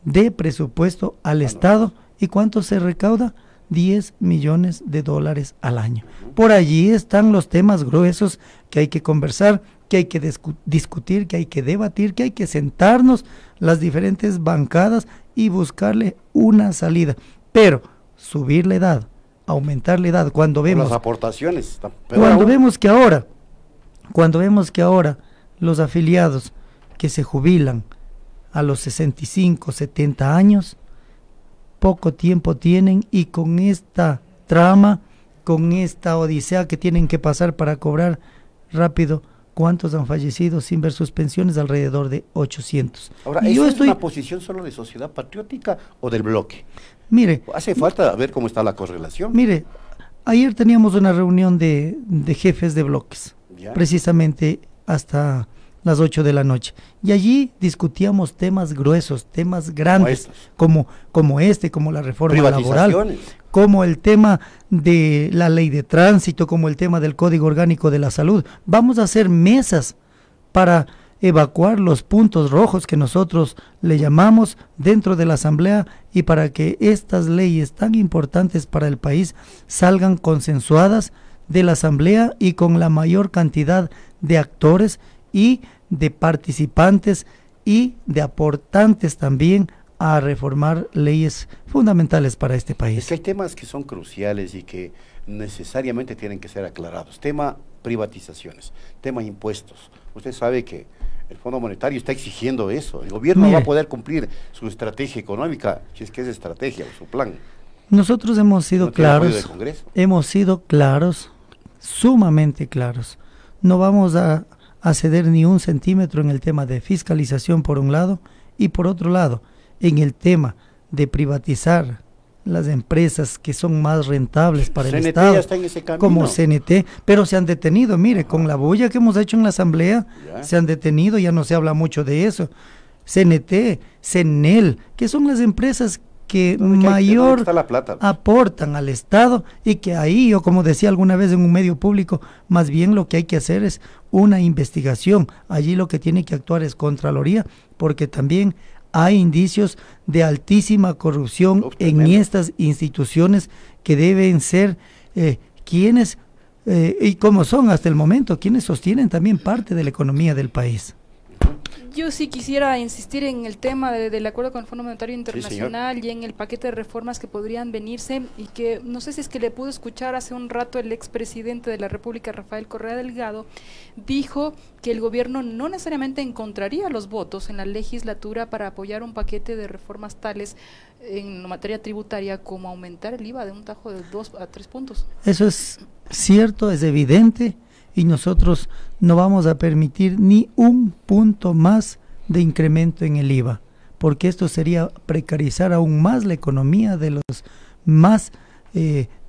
de presupuesto al Estado. ¿Y cuánto se recauda? $10 millones al año. Por allí están los temas gruesos que hay que conversar, que hay que discutir, que hay que debatir, que hay que sentarnos las diferentes bancadas y buscarle una salida. Pero subir la edad, aumentar la edad, cuando vemos las aportaciones, cuando vemos que ahora los afiliados que se jubilan a los 65, 70 años, poco tiempo tienen, y con esta trama, con esta odisea que tienen que pasar para cobrar rápido, ¿cuántos han fallecido sin ver sus pensiones? Alrededor de 800. Ahora, ¿eso es una posición solo de Sociedad Patriótica o del bloque? Mire, hace falta ver cómo está la correlación. Mire, ayer teníamos una reunión de jefes de bloques, precisamente hasta las 8 de la noche, y allí discutíamos temas gruesos, temas grandes, como la reforma laboral, como el tema de la ley de tránsito, como el tema del Código Orgánico de la Salud. Vamos a hacer mesas para evacuar los puntos rojos que nosotros le llamamos dentro de la Asamblea, y para que estas leyes tan importantes para el país salgan consensuadas de la Asamblea y con la mayor cantidad de actores y de participantes y de aportantes también a reformar leyes fundamentales para este país. Es que hay temas que son cruciales y que necesariamente tienen que ser aclarados. Tema privatizaciones, tema impuestos. Usted sabe que el Fondo Monetario está exigiendo eso. El gobierno va a poder cumplir su estrategia económica, si es que es estrategia o su plan. Nosotros hemos sido claros, sumamente claros. no vamos a ceder ni un centímetro en el tema de fiscalización por un lado, y por otro lado, en el tema de privatizar las empresas que son más rentables para el Estado, ya está en ese camino, como CNT, pero se han detenido, mire, con la bulla que hemos hecho en la asamblea, se han detenido, ya no se habla mucho de eso. CNT, CENEL, que son las empresas que mayor aportan al Estado, y que ahí, yo como decía alguna vez en un medio público, más bien lo que hay que hacer es una investigación. Allí lo que tiene que actuar es Contraloría, porque también hay indicios de altísima corrupción en estas instituciones que deben ser quienes, y como son hasta el momento, quienes sostienen también parte de la economía del país. Yo sí quisiera insistir en el tema del acuerdo con el Fondo Monetario Internacional, y en el paquete de reformas que podrían venirse, y que no sé si es que le pudo escuchar hace un rato el expresidente de la República, Rafael Correa Delgado, dijo que el gobierno no necesariamente encontraría los votos en la legislatura para apoyar un paquete de reformas tales en materia tributaria como aumentar el IVA de un tajo de 2 a 3 puntos. Eso es cierto, es evidente, y nosotros no vamos a permitir ni un punto más de incremento en el IVA, porque esto sería precarizar aún más la economía de los más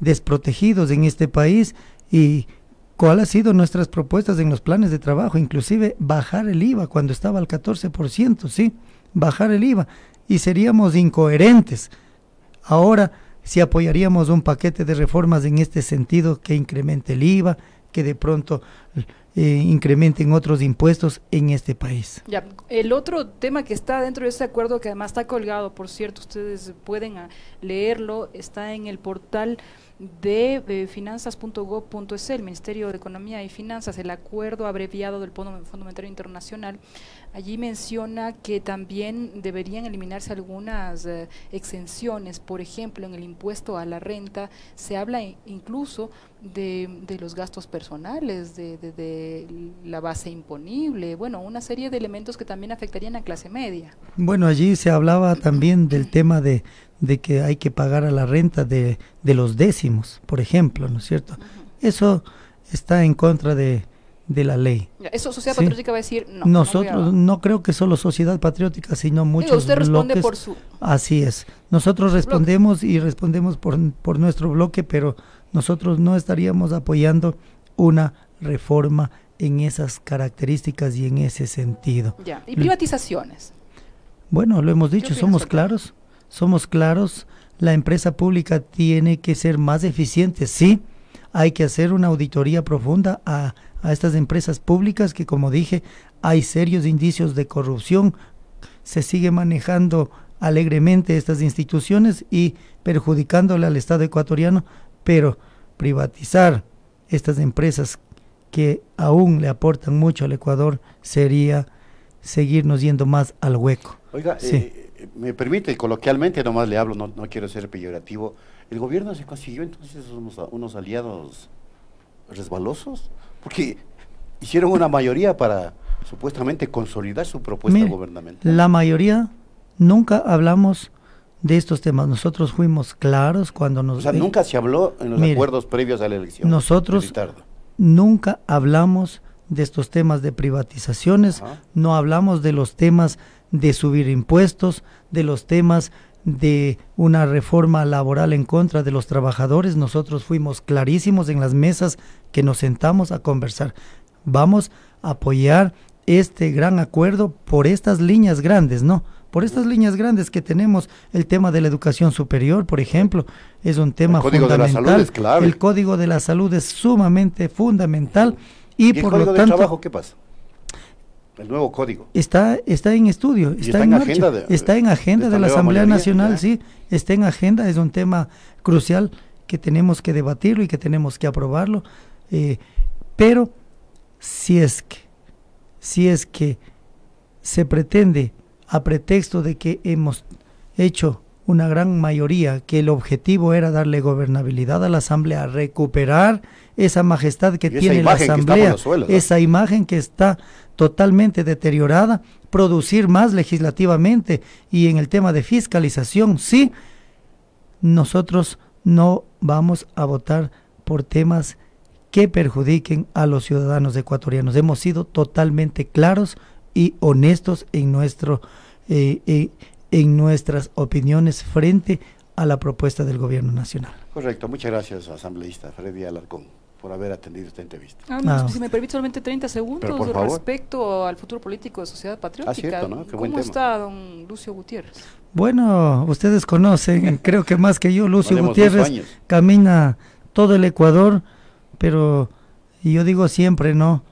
desprotegidos en este país. Y ¿cuál ha sido nuestras propuestas en los planes de trabajo? Inclusive bajar el IVA cuando estaba al 14%, ¿sí? Bajar el IVA, y seríamos incoherentes. Ahora, si apoyaríamos un paquete de reformas en este sentido, que incremente el IVA, que de pronto incrementen otros impuestos en este país. Ya, el otro tema que está dentro de este acuerdo, que además está colgado, por cierto, ustedes pueden leerlo, está en el portal de finanzas.gov.es, el Ministerio de Economía y Finanzas, el acuerdo abreviado del Fondo Monetario Internacional. Allí menciona que también deberían eliminarse algunas exenciones. Por ejemplo, en el impuesto a la renta se habla incluso de los gastos personales, de la base imponible, bueno, una serie de elementos que también afectarían a clase media. Bueno, allí se hablaba también del tema de que hay que pagar a la renta de los décimos, por ejemplo, ¿no es cierto? Eso está en contra de la ley. Eso Sociedad Patriótica va a decir no. Nosotros no creo que solo Sociedad Patriótica, sino muchos usted responde bloques. Por su... Así es. Nosotros respondemos y respondemos por nuestro bloque, pero nosotros no estaríamos apoyando una reforma en esas características y en ese sentido. Ya. ¿Y privatizaciones? Bueno, lo hemos dicho, somos claros, la empresa pública tiene que ser más eficiente, sí, hay que hacer una auditoría profunda a estas empresas públicas que, como dije, hay serios indicios de corrupción, se sigue manejando alegremente estas instituciones y perjudicándole al Estado ecuatoriano, pero privatizar estas empresas que aún le aportan mucho al Ecuador sería seguirnos yendo más al hueco. Oiga, sí. Me permite, coloquialmente nomás le hablo, no quiero ser peyorativo, ¿el gobierno se consiguió entonces unos aliados resbalosos? Porque hicieron una mayoría para supuestamente consolidar su propuesta gubernamental. La mayoría, nunca hablamos de estos temas, nosotros fuimos claros cuando nos... O sea, nunca se habló en los acuerdos previos a la elección. Nosotros nunca hablamos de estos temas de privatizaciones, no hablamos de los temas de subir impuestos, de los temas de una reforma laboral en contra de los trabajadores. Nosotros fuimos clarísimos en las mesas que nos sentamos a conversar. Vamos a apoyar este gran acuerdo por estas líneas grandes, ¿no? Por estas líneas grandes que tenemos, el tema de la educación superior, por ejemplo, es un tema fundamental. El Código de la Salud es clave. El Código de la Salud es sumamente fundamental. ¿Y por el Código lo tanto, de Trabajo qué pasa? El nuevo código. Está en estudio, está en agenda de la Asamblea Nacional, sí, está en agenda, es un tema crucial que tenemos que debatirlo y que tenemos que aprobarlo, pero si es que se pretende, a pretexto de que hemos hecho una gran mayoría, que el objetivo era darle gobernabilidad a la Asamblea, recuperar esa majestad que tiene la Asamblea, esa imagen que está totalmente deteriorada, producir más legislativamente y en el tema de fiscalización, sí, nosotros no vamos a votar por temas que perjudiquen a los ciudadanos ecuatorianos. Hemos sido totalmente claros y honestos en nuestras opiniones frente a la propuesta del gobierno nacional. Correcto, muchas gracias, asambleísta Freddy Alarcón, por haber atendido esta entrevista. Si me permite solamente 30 segundos respecto al futuro político de Sociedad Patriótica. Cierto, ¿no? Qué buen ¿Cómo tema. está don Lucio Gutiérrez? Bueno, ustedes conocen, creo que más que yo, Lucio Gutiérrez camina todo el Ecuador, pero yo digo siempre, ¿no?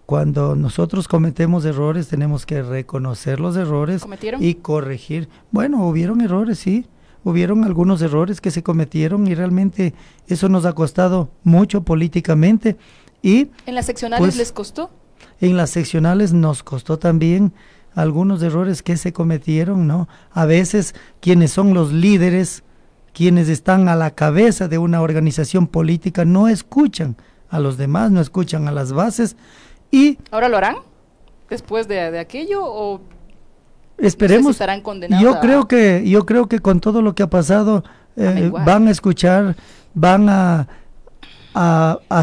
Cuando nosotros cometemos errores, tenemos que reconocer los errores y corregir. Bueno, hubieron errores, sí. Hubieron algunos errores que se cometieron y realmente eso nos ha costado mucho políticamente. Y ¿en las seccionales les costó? En las seccionales nos costó también algunos errores que se cometieron, ¿no? A veces quienes son los líderes, quienes están a la cabeza de una organización política, no escuchan a los demás, no escuchan a las bases. Y ¿ahora lo harán? ¿Después de aquello? ¿O esperemos? No sé si estarán condenados. Yo creo que con todo lo que ha pasado van a escuchar, van a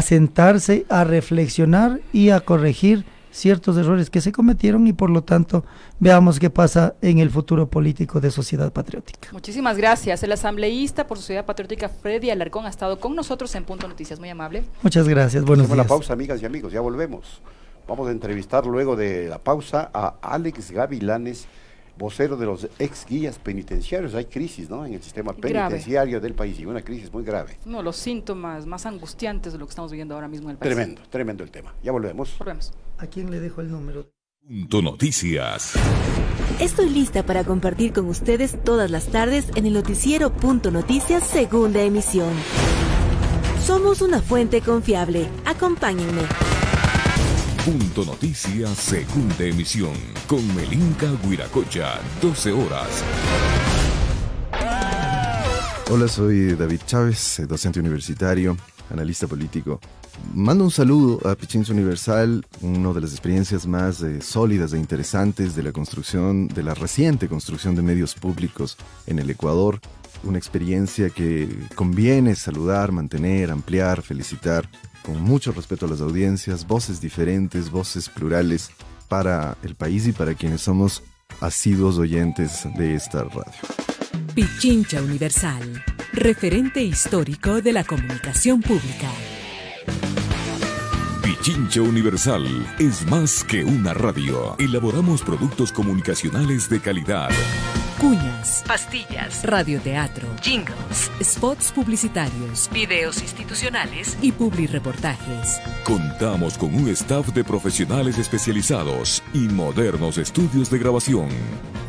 sentarse, a reflexionar y a corregir ciertos errores que se cometieron y por lo tanto veamos qué pasa en el futuro político de Sociedad Patriótica. Muchísimas gracias. El asambleísta por Sociedad Patriótica Freddy Alarcón ha estado con nosotros en Punto Noticias. Muy amable. Muchas gracias. Buenos días. La pausa, amigas y amigos, ya volvemos. Vamos a entrevistar luego de la pausa a Alex Gavilanes, vocero de los ex guías penitenciarios. Hay crisis, ¿no?, en el sistema penitenciario del país, y una crisis muy grave. No, los síntomas más angustiantes de lo que estamos viviendo ahora mismo en el país. Tremendo el tema. Ya volvemos. ¿A quién le dejo el número? Punto Noticias. Estoy lista para compartir con ustedes todas las tardes en el noticiero Punto Noticias, segunda emisión. Somos una fuente confiable. Acompáñenme. Punto Noticias, segunda emisión, con Melinka Huiracocha, 12 horas. Hola, soy David Chávez, docente universitario, analista político. Mando un saludo a Pichincha Universal, una de las experiencias más sólidas e interesantes de la reciente construcción de medios públicos en el Ecuador. Una experiencia que conviene saludar, mantener, ampliar, felicitar, con mucho respeto a las audiencias, voces diferentes, voces plurales para el país y para quienes somos asiduos oyentes de esta radio. Pichincha Universal, referente histórico de la comunicación pública. Pichincha Universal es más que una radio. Elaboramos productos comunicacionales de calidad. Cuñas, pastillas, radioteatro, jingles, spots publicitarios, videos institucionales y publireportajes. Contamos con un staff de profesionales especializados y modernos estudios de grabación.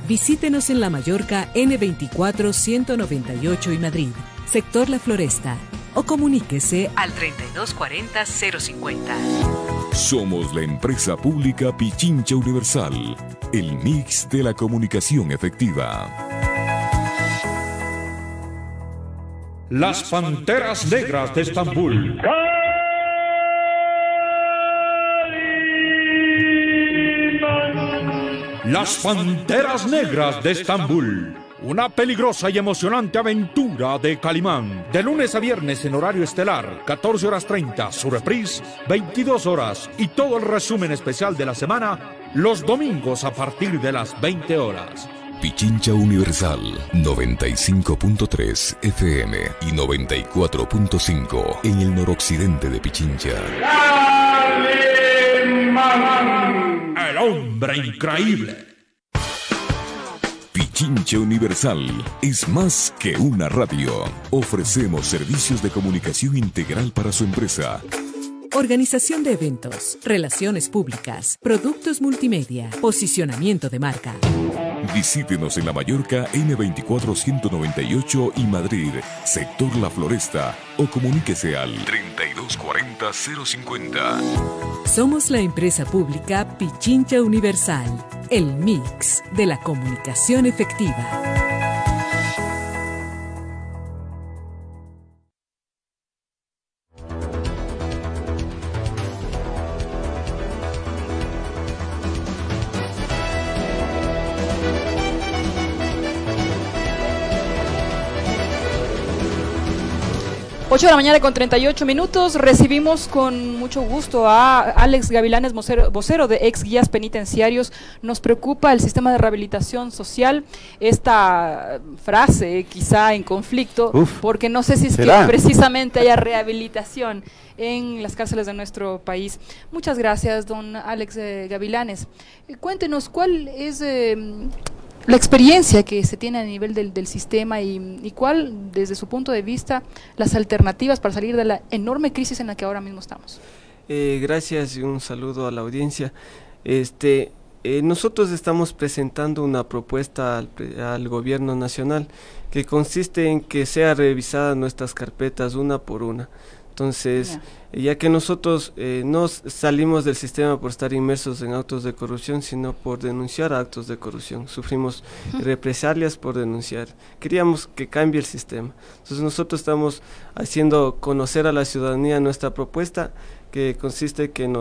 Visítenos en La Mallorca N24 198 y Madrid, sector La Floresta, o comuníquese al 3240 050. Somos la empresa pública Pichincha Universal, el mix de la comunicación efectiva. Las Panteras Negras de Estambul. Las Panteras Negras de Estambul. Una peligrosa y emocionante aventura de Calimán. De lunes a viernes en horario estelar, 14 horas 30, su reprise, 22 horas. Y todo el resumen especial de la semana, los domingos a partir de las 20 horas. Pichincha Universal, 95.3 FM y 94.5 en el noroccidente de Pichincha. ¡Calimán! El hombre increíble. Pichincha Universal es más que una radio. Ofrecemos servicios de comunicación integral para su empresa. Organización de eventos, relaciones públicas, productos multimedia, posicionamiento de marca. Visítenos en La Mallorca N24 198 y Madrid, sector La Floresta, o comuníquese al 3240 050. Somos la empresa pública Pichincha Universal, el mix de la comunicación efectiva. 8 de la mañana con 38 minutos. Recibimos con mucho gusto a Alex Gavilanes, vocero de Ex Guías Penitenciarios. Nos preocupa el sistema de rehabilitación social. Esta frase quizá en conflicto, porque no sé si es que precisamente haya rehabilitación en las cárceles de nuestro país. Muchas gracias, don Alex Gavilanes. Cuéntenos, ¿cuál es la experiencia que se tiene a nivel del sistema y cuál, desde su punto de vista, las alternativas para salir de la enorme crisis en la que ahora mismo estamos? Gracias y un saludo a la audiencia. Nosotros estamos presentando una propuesta al gobierno nacional que consiste en que sea revisada nuestras carpetas una por una. Entonces, ya que nosotros no salimos del sistema por estar inmersos en actos de corrupción, sino por denunciar actos de corrupción. Sufrimos represalias por denunciar. Queríamos que cambie el sistema. Entonces nosotros estamos haciendo conocer a la ciudadanía nuestra propuesta, que consiste que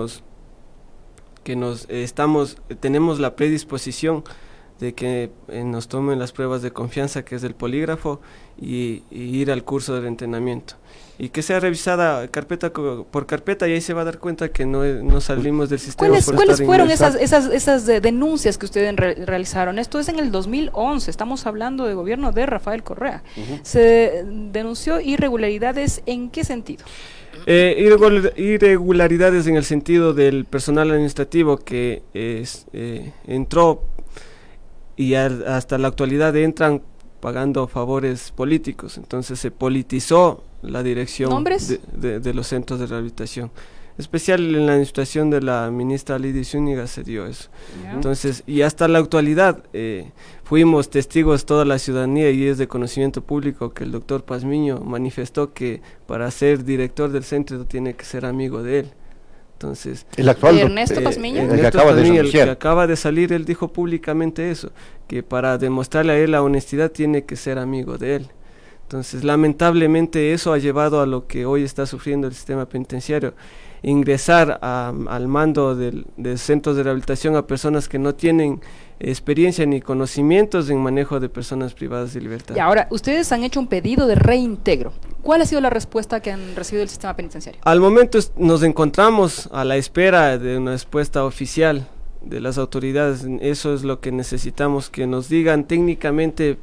tenemos la predisposición de que nos tomen las pruebas de confianza, que es el polígrafo, y ir al curso de entrenamiento. Y que sea revisada carpeta por carpeta, y ahí se va a dar cuenta que no salimos del sistema. ¿Cuáles fueron esas denuncias que ustedes realizaron? Esto es en el 2011, estamos hablando de gobierno de Rafael Correa. ¿Se denunció irregularidades en qué sentido? Irregularidades en el sentido del personal administrativo que entró y hasta la actualidad entran pagando favores políticos. Entonces se politizó la dirección de los centros de rehabilitación. Especial en la administración de la ministra Lidia Zúñiga se dio eso. Entonces, y hasta la actualidad fuimos testigos toda la ciudadanía, y es de conocimiento público que el doctor Pazmiño manifestó que para ser director del centro tiene que ser amigo de él. Entonces, el actual Ernesto Pazmiño, el que acaba de salir, él dijo públicamente eso, que para demostrarle a él la honestidad tiene que ser amigo de él. Entonces, lamentablemente eso ha llevado a lo que hoy está sufriendo el sistema penitenciario, ingresar al mando de centros de rehabilitación a personas que no tienen experiencia ni conocimientos en manejo de personas privadas de libertad. Y ahora, ustedes han hecho un pedido de reintegro. ¿Cuál ha sido la respuesta que han recibido del sistema penitenciario? Al momento nos encontramos a la espera de una respuesta oficial de las autoridades. Eso es lo que necesitamos, que nos digan técnicamente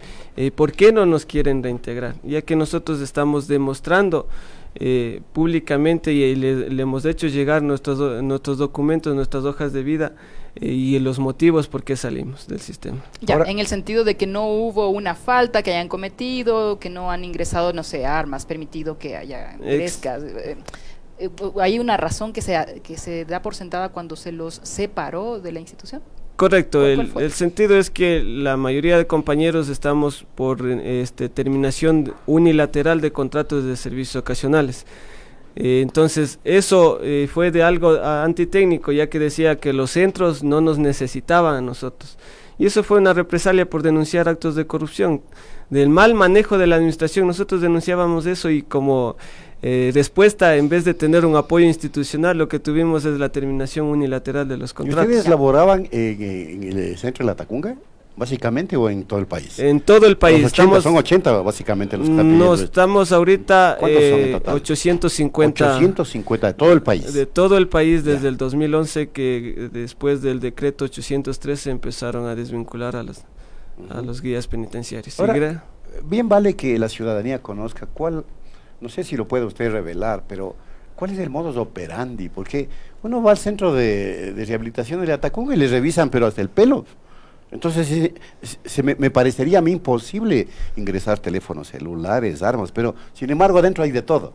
por qué no nos quieren reintegrar, ya que nosotros estamos demostrando públicamente y le hemos hecho llegar nuestros documentos, nuestras hojas de vida y los motivos por qué salimos del sistema. Ya, ahora, en el sentido de que no hubo una falta que hayan cometido, que no han ingresado, no sé, armas, permitido que haya ingrescas. ¿Hay una razón que se da por sentada cuando se los separó de la institución? Correcto, el sentido es que la mayoría de compañeros estamos por terminación unilateral de contratos de servicios ocasionales. Entonces eso fue de algo antitécnico, ya que decía que los centros no nos necesitaban a nosotros. Y eso fue una represalia por denunciar actos de corrupción, del mal manejo de la administración. Nosotros denunciábamos eso y como respuesta, en vez de tener un apoyo institucional, lo que tuvimos es la terminación unilateral de los contratos. ¿Y ustedes laboraban en el centro de la Tacunga, básicamente, o en todo el país? En todo el país. Son 80 básicamente los capilleros. No, estamos ahorita ¿cuántos son en total? 850. 850 de todo el país. De todo el país desde el 2011, que después del decreto 813 empezaron a desvincular a los guías penitenciarios. Ahora, bien vale que la ciudadanía conozca cuál, no sé si lo puede usted revelar, pero ¿cuál es el modus operandi? Porque uno va al centro de rehabilitación de la Tacunga y le revisan, pero hasta el pelo. Entonces me parecería a mí imposible ingresar teléfonos celulares, armas, pero sin embargo adentro hay de todo.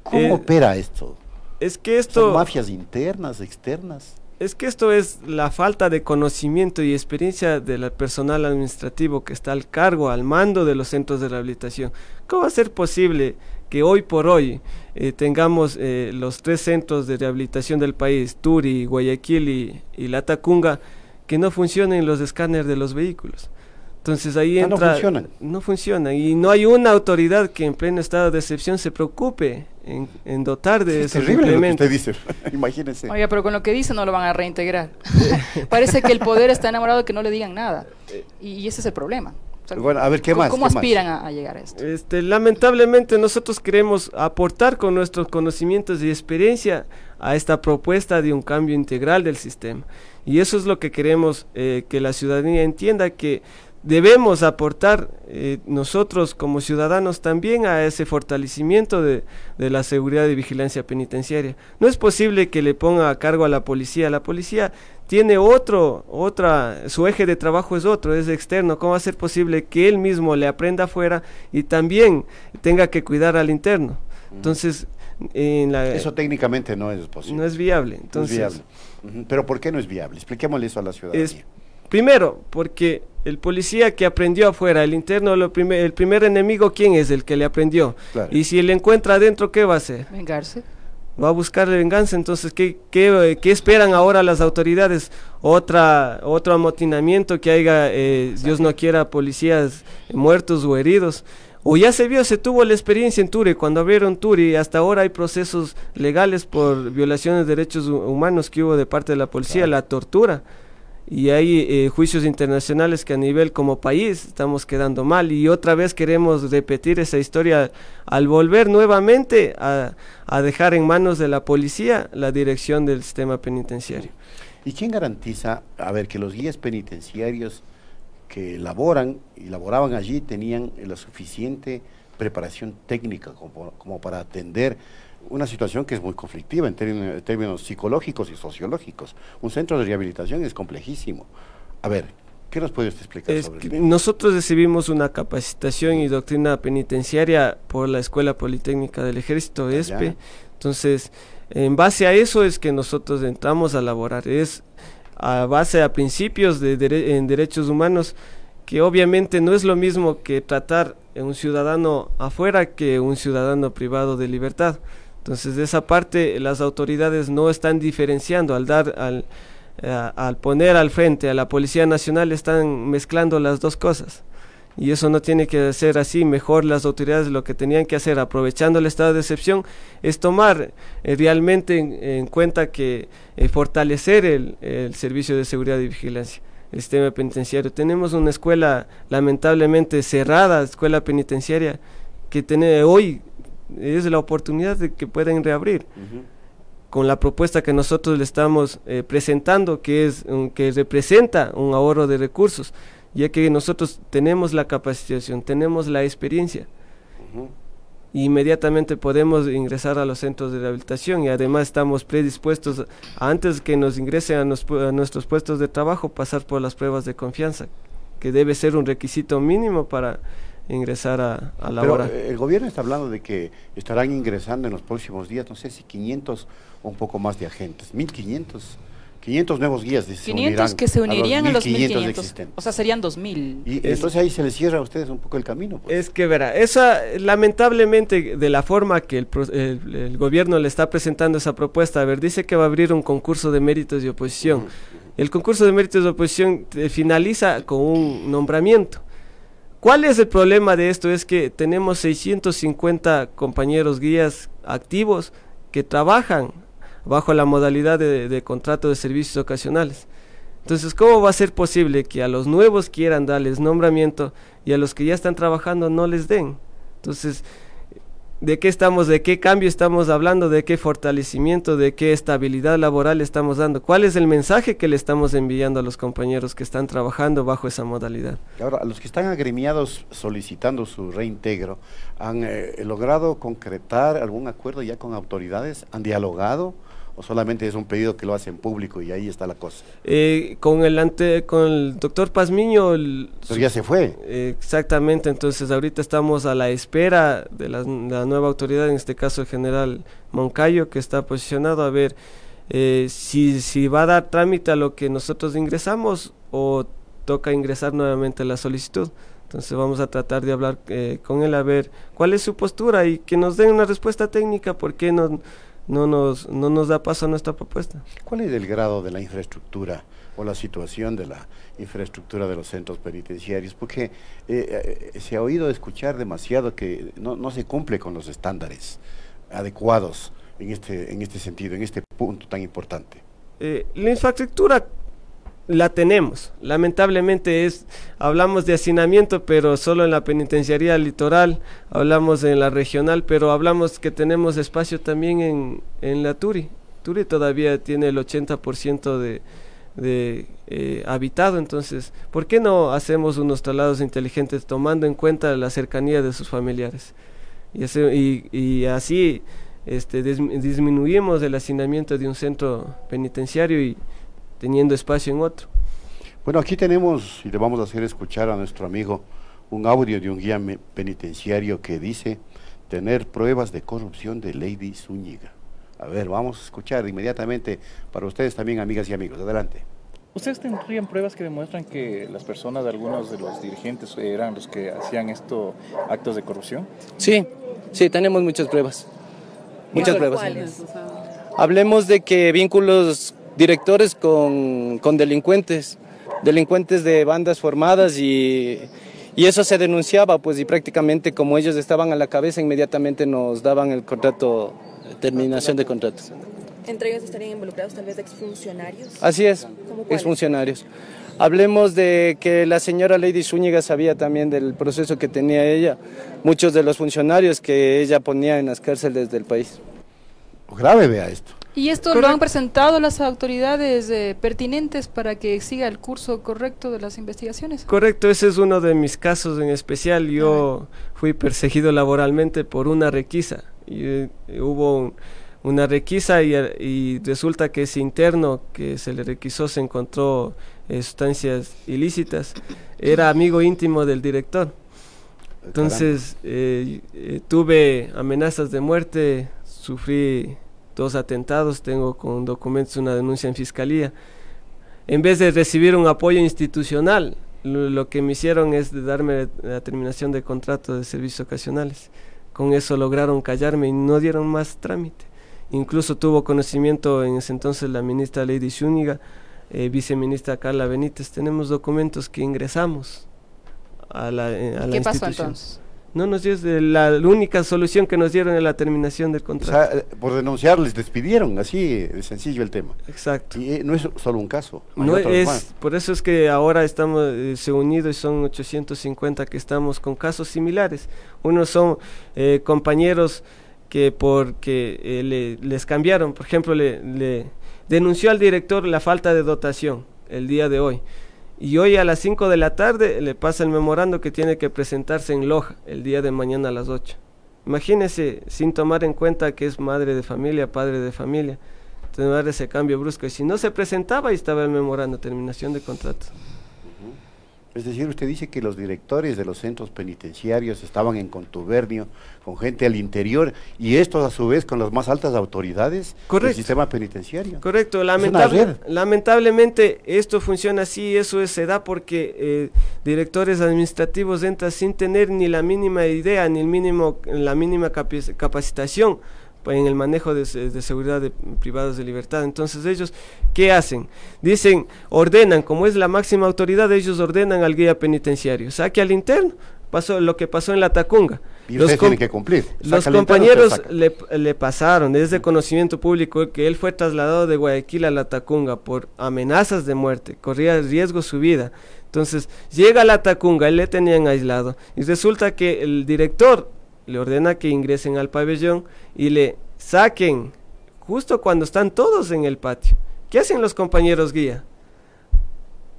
¿Cómo opera esto? Es que ¿son mafias internas, externas? Es que esto es la falta de conocimiento y experiencia del personal administrativo que está al cargo, al mando de los centros de rehabilitación. ¿Cómo va a ser posible que hoy por hoy tengamos los 3 centros de rehabilitación del país, Turi, Guayaquil y La Tacunga, que no funcionen los escáneres de los vehículos? Entonces ahí entra... No funcionan. Y no hay una autoridad que en pleno estado de excepción se preocupe en dotar de esos implementos. Es terrible lo que usted dice, imagínese. Oiga, pero con lo que dice no lo van a reintegrar. Parece que el poder está enamorado de que no le digan nada. Y ese es el problema. O Bueno, a ver, ¿qué más? ¿Cómo aspiran a llegar a esto? Lamentablemente nosotros queremos aportar con nuestros conocimientos y experiencia a esta propuesta de un cambio integral del sistema. Y eso es lo que queremos que la ciudadanía entienda, que debemos aportar nosotros como ciudadanos también a ese fortalecimiento de la seguridad y vigilancia penitenciaria. No es posible que le ponga a cargo a la policía tiene su eje de trabajo es otro, es externo. ¿Cómo va a ser posible que él mismo le aprenda afuera y también tenga que cuidar al interno? Entonces, eso técnicamente no es posible. No es viable. Entonces, no es viable. Pero ¿por qué no es viable? Expliquémosle eso a la ciudadanía. Primero, porque el policía que aprendió afuera, el interno, el primer enemigo, ¿quién es? El que le aprendió. Claro. Y si él encuentra adentro, ¿qué va a hacer? Vengarse. Va a buscar venganza. Entonces, ¿qué esperan ahora las autoridades? Otro amotinamiento, que haya, Dios no quiera, policías muertos o heridos. O ya se tuvo la experiencia en Ture, cuando abrieron Ture, y hasta ahora hay procesos legales por violaciones de derechos humanos que hubo de parte de la policía, claro. La tortura. Y hay juicios internacionales que a nivel como país estamos quedando mal, y otra vez queremos repetir esa historia al volver nuevamente a dejar en manos de la policía la dirección del sistema penitenciario. ¿Y quién garantiza, que los guías penitenciarios que laboraban allí tenían la suficiente preparación técnica como para atender una situación que es muy conflictiva en términos psicológicos y sociológicos? Un centro de rehabilitación es complejísimo. A ver, ¿qué nos puede usted explicar sobre eso? Nosotros recibimos una capacitación y doctrina penitenciaria por la Escuela Politécnica del Ejército, ESPE. Entonces, en base a eso es que nosotros entramos a laborar. Es a base a principios en derechos humanos, que obviamente no es lo mismo que tratar a un ciudadano afuera que un ciudadano privado de libertad. Entonces, de esa parte las autoridades no están diferenciando, al poner al frente a la Policía Nacional están mezclando las dos cosas, y eso no tiene que ser así. Mejor las autoridades lo que tenían que hacer, aprovechando el estado de excepción, es tomar realmente en cuenta que fortalecer el servicio de seguridad y vigilancia, el sistema penitenciario. Tenemos una escuela lamentablemente cerrada, escuela penitenciaria, que hoy es la oportunidad de que puedan reabrir, con la propuesta que nosotros le estamos presentando, que representa un ahorro de recursos, ya que nosotros tenemos la capacitación, tenemos la experiencia, inmediatamente podemos ingresar a los centros de rehabilitación, y además estamos predispuestos, antes que nos ingresen a nuestros puestos de trabajo, pasar por las pruebas de confianza, que debe ser un requisito mínimo para ingresar a la hora. El gobierno está hablando de que estarán ingresando en los próximos días, no sé si 500 o un poco más de agentes, 500 nuevos guías. 500 que se unirían a los 1500 existentes. O sea, serían 2000. Y entonces ahí se les cierra a ustedes un poco el camino. Pues. Es que verá, lamentablemente, de la forma que el gobierno le está presentando esa propuesta, dice que va a abrir un concurso de méritos de oposición. El concurso de méritos de oposición finaliza con un nombramiento. ¿Cuál es el problema de esto? Es que tenemos 650 compañeros guías activos que trabajan bajo la modalidad de contrato de servicios ocasionales. Entonces, ¿cómo va a ser posible que a los nuevos quieran darles nombramiento y a los que ya están trabajando no les den? Entonces, ¿de qué cambio estamos hablando? ¿De qué fortalecimiento? ¿De qué estabilidad laboral estamos dando? ¿Cuál es el mensaje que le estamos enviando a los compañeros que están trabajando bajo esa modalidad? Ahora, a los que están agremiados solicitando su reintegro, ¿han logrado concretar algún acuerdo ya con autoridades? ¿Han dialogado? ¿O solamente es un pedido que lo hacen público y ahí está la cosa? Con el doctor Pazmiño... Pero ya se fue. Exactamente, entonces ahorita estamos a la espera de la nueva autoridad, en este caso el general Moncayo, que está posicionado a ver si va a dar trámite a lo que nosotros ingresamos o toca ingresar nuevamente la solicitud. Entonces vamos a tratar de hablar con él a ver cuál es su postura y que nos den una respuesta técnica, por qué no nos da paso a nuestra propuesta. ¿Cuál es el grado de la infraestructura o la situación de la infraestructura de los centros penitenciarios? Porque se ha oído escuchar demasiado que no se cumple con los estándares adecuados en este sentido, en este punto tan importante. La infraestructura la tenemos. Lamentablemente hablamos de hacinamiento, pero solo en la penitenciaría litoral, hablamos en la regional, pero hablamos que tenemos espacio también en la Turi. Turi todavía tiene el 80% de habitado, entonces, ¿por qué no hacemos unos traslados inteligentes tomando en cuenta la cercanía de sus familiares? Y así disminuimos el hacinamiento de un centro penitenciario y teniendo espacio en otro. Bueno, aquí tenemos, y le vamos a hacer escuchar a nuestro amigo, un audio de un guía penitenciario que dice tener pruebas de corrupción de Lady Zúñiga. A ver, vamos a escuchar inmediatamente para ustedes también, amigas y amigos. Adelante. ¿Ustedes tendrían pruebas que demuestran que las personas, algunos de los dirigentes, eran los que hacían actos de corrupción? Sí, tenemos muchas pruebas. Muchas pruebas. ¿Cuáles? Hablemos de que vínculos directores con delincuentes de bandas formadas y eso se denunciaba, pues, y prácticamente como ellos estaban a la cabeza, inmediatamente nos daban el contrato, terminación de contrato. ¿Entre ellos estarían involucrados tal vez exfuncionarios? Así es, exfuncionarios. Hablemos de que la señora Lady Zúñiga sabía también del proceso que tenía ella, muchos de los funcionarios que ella ponía en las cárceles del país. Grave, vea esto. ¿Y esto lo han presentado las autoridades pertinentes para que siga el curso correcto de las investigaciones? Correcto, ese es uno de mis casos en especial. Yo fui perseguido laboralmente por una requisa. Hubo una requisa y resulta que ese interno que se le requisó se encontró sustancias ilícitas. Era amigo íntimo del director. Entonces tuve amenazas de muerte, sufrí 2 atentados, tengo con documentos una denuncia en fiscalía. En vez de recibir un apoyo institucional, lo que me hicieron es de darme la terminación de contrato de servicios ocasionales. Con eso lograron callarme y no dieron más trámite. Incluso tuvo conocimiento en ese entonces la ministra Lady Zúñiga, viceministra Carla Benítez. Tenemos documentos que ingresamos a la institución. ¿Qué pasó entonces? No nos dio, la única solución que nos dieron es la terminación del contrato. O sea, por denunciar les despidieron, así de sencillo el tema. Exacto. Y no es solo un caso. No es, por eso es que ahora estamos se unidos y son 850 que estamos con casos similares. Unos son compañeros que porque les cambiaron, por ejemplo, le denunció al director la falta de dotación el día de hoy. Y hoy a las 5 de la tarde le pasa el memorando que tiene que presentarse en Loja el día de mañana a las 8. Imagínese, sin tomar en cuenta que es madre de familia, padre de familia, tener ese cambio brusco. Y si no se presentaba, ahí estaba el memorando, terminación de contrato. Es decir, usted dice que los directores de los centros penitenciarios estaban en contubernio con gente al interior y estos a su vez con las más altas autoridades del sistema penitenciario. Correcto, lamentablemente esto funciona así, eso se da porque directores administrativos entran sin tener ni la mínima idea ni la mínima capacitación en el manejo de seguridad de privados de libertad. Entonces ellos, ¿qué hacen? Dicen, ordenan, como es la máxima autoridad, ellos ordenan al guía penitenciario, saque al interno, pasó lo que pasó en la Tacunga. Y ustedes tienen que cumplir. Los compañeros le pasaron, es de conocimiento público que él fue trasladado de Guayaquil a la Tacunga por amenazas de muerte, corría riesgo su vida. Entonces llega a la Tacunga, él le tenían aislado y resulta que el director le ordena que ingresen al pabellón y le saquen justo cuando están todos en el patio. ¿Qué hacen los compañeros guía?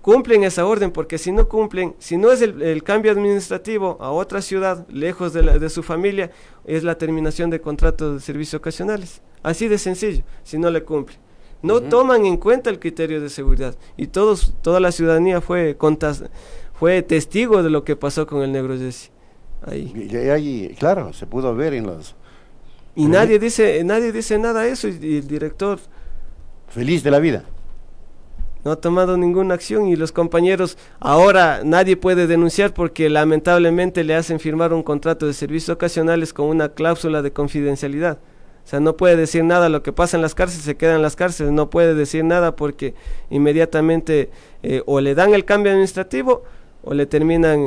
Cumplen esa orden, porque si no cumplen, si no es el cambio administrativo a otra ciudad, lejos de su familia, es la terminación de contratos de servicios ocasionales. Así de sencillo, si no le cumplen. No toman en cuenta el criterio de seguridad y toda la ciudadanía fue testigo de lo que pasó con el negro Jesse. Ahí, claro, se pudo ver en los... Y nadie dice nada de eso y el director... Feliz de la vida. No ha tomado ninguna acción y los compañeros, ahora nadie puede denunciar porque lamentablemente le hacen firmar un contrato de servicios ocasionales con una cláusula de confidencialidad. O sea, no puede decir nada, lo que pasa en las cárceles se queda en las cárceles, no puede decir nada porque inmediatamente o le dan el cambio administrativo o le terminan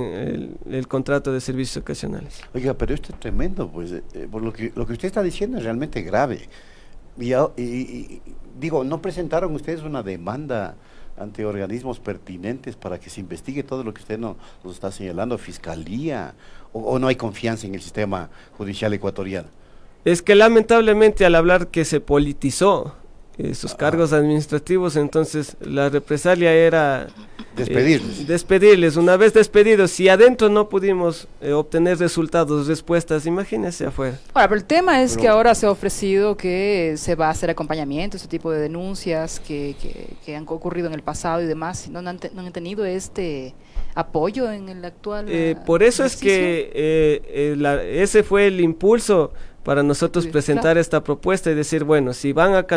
el contrato de servicios ocasionales. Oiga, pero esto es tremendo, pues, por lo que usted está diciendo es realmente grave. Y digo, ¿no presentaron ustedes una demanda ante organismos pertinentes para que se investigue todo lo que usted nos está señalando, fiscalía, o no hay confianza en el sistema judicial ecuatoriano? Es que lamentablemente al hablar que se politizó sus cargos administrativos, entonces la represalia era despedirles. Una vez despedidos, si adentro no pudimos obtener resultados, respuestas, imagínense afuera. Ahora, pero el tema es que ahora se ha ofrecido que se va a hacer acompañamiento, ese tipo de denuncias que han ocurrido en el pasado y demás, no han tenido este apoyo en el actual por eso ejercicio. Es que ese fue el impulso para nosotros presentar esta propuesta y decir, bueno, si van a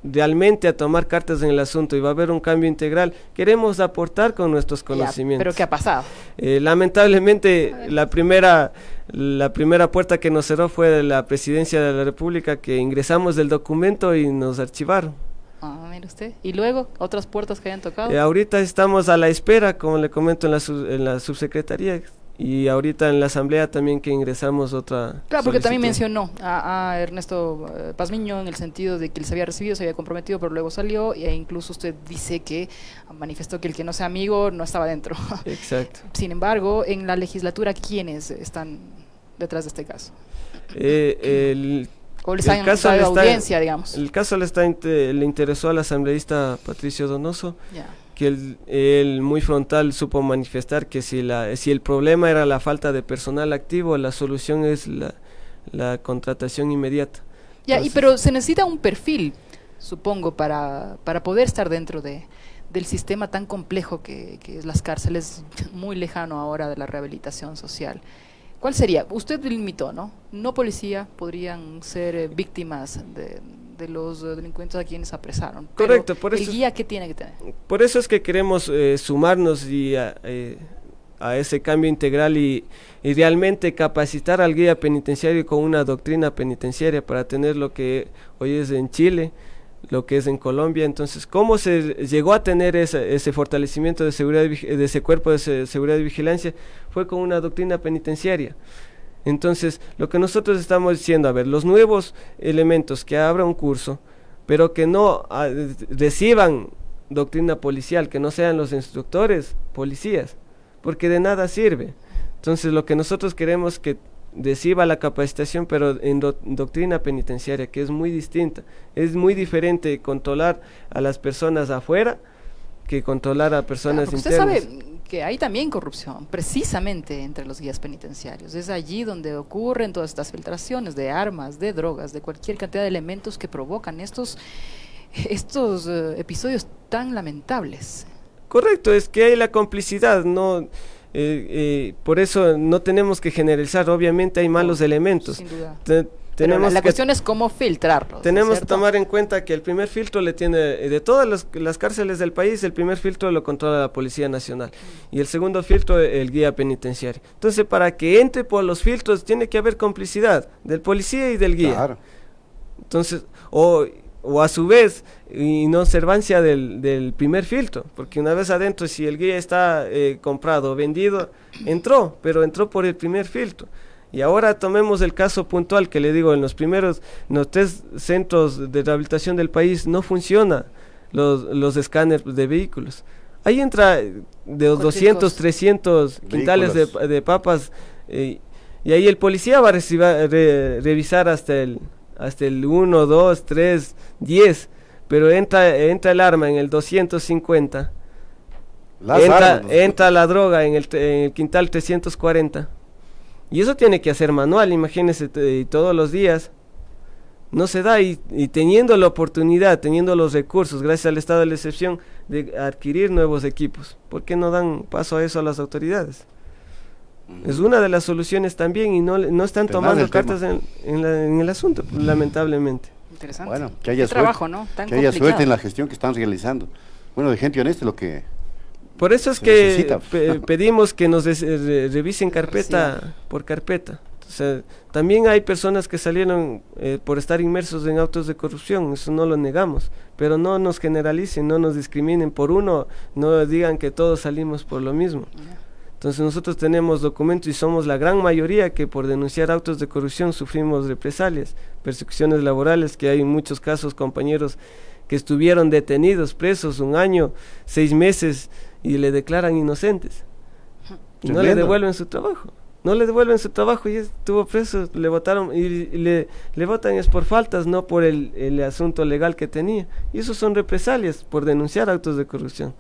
realmente a tomar cartas en el asunto y va a haber un cambio integral, queremos aportar con nuestros conocimientos. ¿Pero qué ha pasado? Lamentablemente, la primera puerta que nos cerró fue la Presidencia de la República, que ingresamos del documento y nos archivaron. Mire usted. ¿Y luego otras puertas que hayan tocado? Ahorita estamos a la espera, como le comento, en la subsecretaría. Y ahorita en la asamblea también que ingresamos otra Claro, porque también mencionó a Ernesto Pazmiño en el sentido de que él se había recibido, se había comprometido, pero luego salió, e incluso usted dice que manifestó que el que no sea amigo no estaba dentro. Exacto. Sin embargo, en la legislatura, ¿quiénes están detrás de este caso? ¿O les han dado audiencia, digamos? El caso le interesó al asambleísta Patricio Donoso. Que él muy frontal supo manifestar que si el problema era la falta de personal activo, la solución es la contratación inmediata. Entonces, pero se necesita un perfil, supongo, para poder estar dentro del sistema tan complejo que es las cárceles, muy lejano ahora de la rehabilitación social. ¿Cuál sería? Usted limitó, ¿no? No policía, podrían ser víctimas de los delincuentes a quienes apresaron. Correcto, pero por eso. ¿El guía qué tiene que tener? Por eso es que queremos sumarnos a ese cambio integral y realmente capacitar al guía penitenciario con una doctrina penitenciaria para tener lo que hoy es en Chile, lo que es en Colombia. Entonces, ¿cómo se llegó a tener ese fortalecimiento de seguridad de ese cuerpo de seguridad y vigilancia? Fue con una doctrina penitenciaria. Entonces, lo que nosotros estamos diciendo, a ver, los nuevos elementos que abra un curso, pero que no reciban doctrina policial, que no sean los instructores policías, porque de nada sirve. Entonces, lo que nosotros queremos que reciba la capacitación, pero en doctrina penitenciaria, que es muy distinta. Es muy diferente controlar a las personas afuera que controlar a personas internas. Usted sabe que hay también corrupción, precisamente entre los guías penitenciarios. Es allí donde ocurren todas estas filtraciones de armas, de drogas, de cualquier cantidad de elementos que provocan estos episodios tan lamentables. Correcto, es que hay la complicidad, no... por eso no tenemos que generalizar, obviamente hay malos elementos. Sin duda. La cuestión es cómo filtrarlos. Tenemos que tomar en cuenta que el primer filtro le tiene, de todas las cárceles del país, el primer filtro lo controla la Policía Nacional y el segundo filtro el guía penitenciario. Entonces, para que entre por los filtros tiene que haber complicidad del policía y del guía. Claro. Entonces, o a su vez, y no observancia del primer filtro, porque una vez adentro, si el guía está comprado o vendido, pero entró por el primer filtro. Y ahora tomemos el caso puntual que le digo, en los 3 centros de rehabilitación del país no funciona los escáneres de vehículos. Ahí entra de 200, 300 quintales de papas y ahí el policía va a revisar hasta el 1, 2, 3, 10, pero entra el arma en el 250, entra la droga en el quintal 340. Y eso tiene que hacer manual, imagínense, todos los días. No se da, y teniendo la oportunidad, teniendo los recursos, gracias al estado de la excepción, de adquirir nuevos equipos, ¿por qué no dan paso a eso a las autoridades? Es una de las soluciones también, y no están tomando cartas en el asunto, lamentablemente. Interesante. Bueno, que haya trabajo, ¿no? Tan que haya suerte en la gestión que están realizando. Bueno, de gente honesta lo que... Por eso es que pedimos que nos revisen carpeta por carpeta. O sea, también hay personas que salieron por estar inmersos en actos de corrupción, eso no lo negamos, pero no nos generalicen, no nos discriminen por uno, no digan que todos salimos por lo mismo. Entonces nosotros tenemos documentos y somos la gran mayoría que por denunciar actos de corrupción sufrimos represalias, persecuciones laborales, que hay en muchos casos compañeros que estuvieron detenidos, presos 1 año, 6 meses y le declaran inocentes. Y no le devuelven su trabajo. No le devuelven su trabajo y estuvo preso, le votaron y le votan es por faltas, no por el asunto legal que tenía. Y eso son represalias por denunciar actos de corrupción.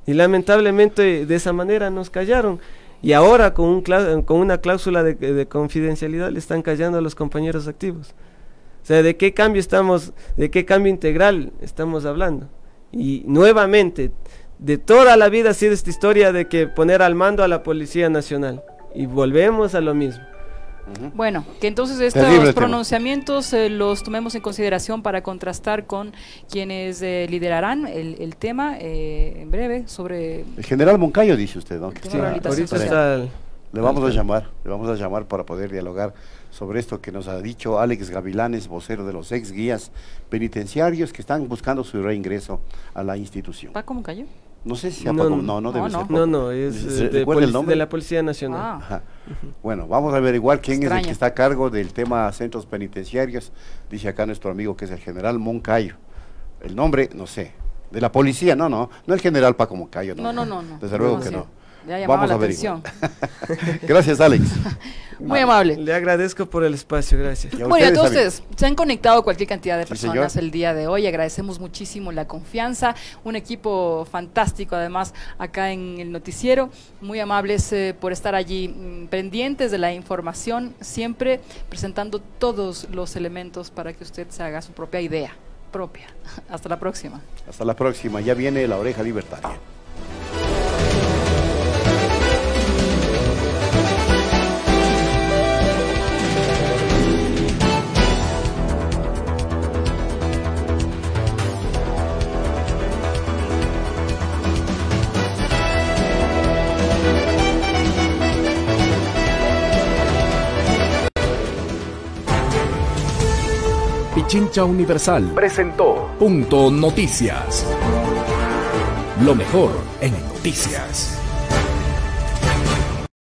Y lamentablemente de esa manera nos callaron. Y ahora con una cláusula de confidencialidad le están callando a los compañeros activos. O sea, ¿de qué cambio integral estamos hablando? Y nuevamente, de toda la vida ha sido esta historia de que poner al mando a la Policía Nacional. Y volvemos a lo mismo. Bueno, que entonces estos pronunciamientos los tomemos en consideración para contrastar con quienes liderarán el tema en breve sobre... El general Moncayo, dice usted, ¿no? Sí, ahorita está le vamos a llamar para poder dialogar sobre esto que nos ha dicho Alex Gavilanes, vocero de los ex guías penitenciarios que están buscando su reingreso a la institución. ¿Paco Moncayo? No sé si sea Paco, no debe ser Paco. No, es de la Policía Nacional. Ajá. Bueno, vamos a averiguar quién es el que está a cargo del tema centros penitenciarios. Dice acá nuestro amigo que es el general Moncayo. El nombre, no sé. De la policía, no el general Paco Moncayo. No. Desde luego que no. Ya vamos a averiguar. Gracias, Alex. Muy amable. Le agradezco por el espacio, gracias. Bueno, y a todos ustedes, se han conectado cualquier cantidad de personas el día de hoy, agradecemos muchísimo la confianza, un equipo fantástico además acá en el noticiero, muy amables por estar allí pendientes de la información, siempre presentando todos los elementos para que usted se haga su propia idea, propia. Hasta la próxima. Hasta la próxima, ya viene La Oreja Libertaria. Pichincha Universal presentó Punto Noticias. Lo mejor en noticias.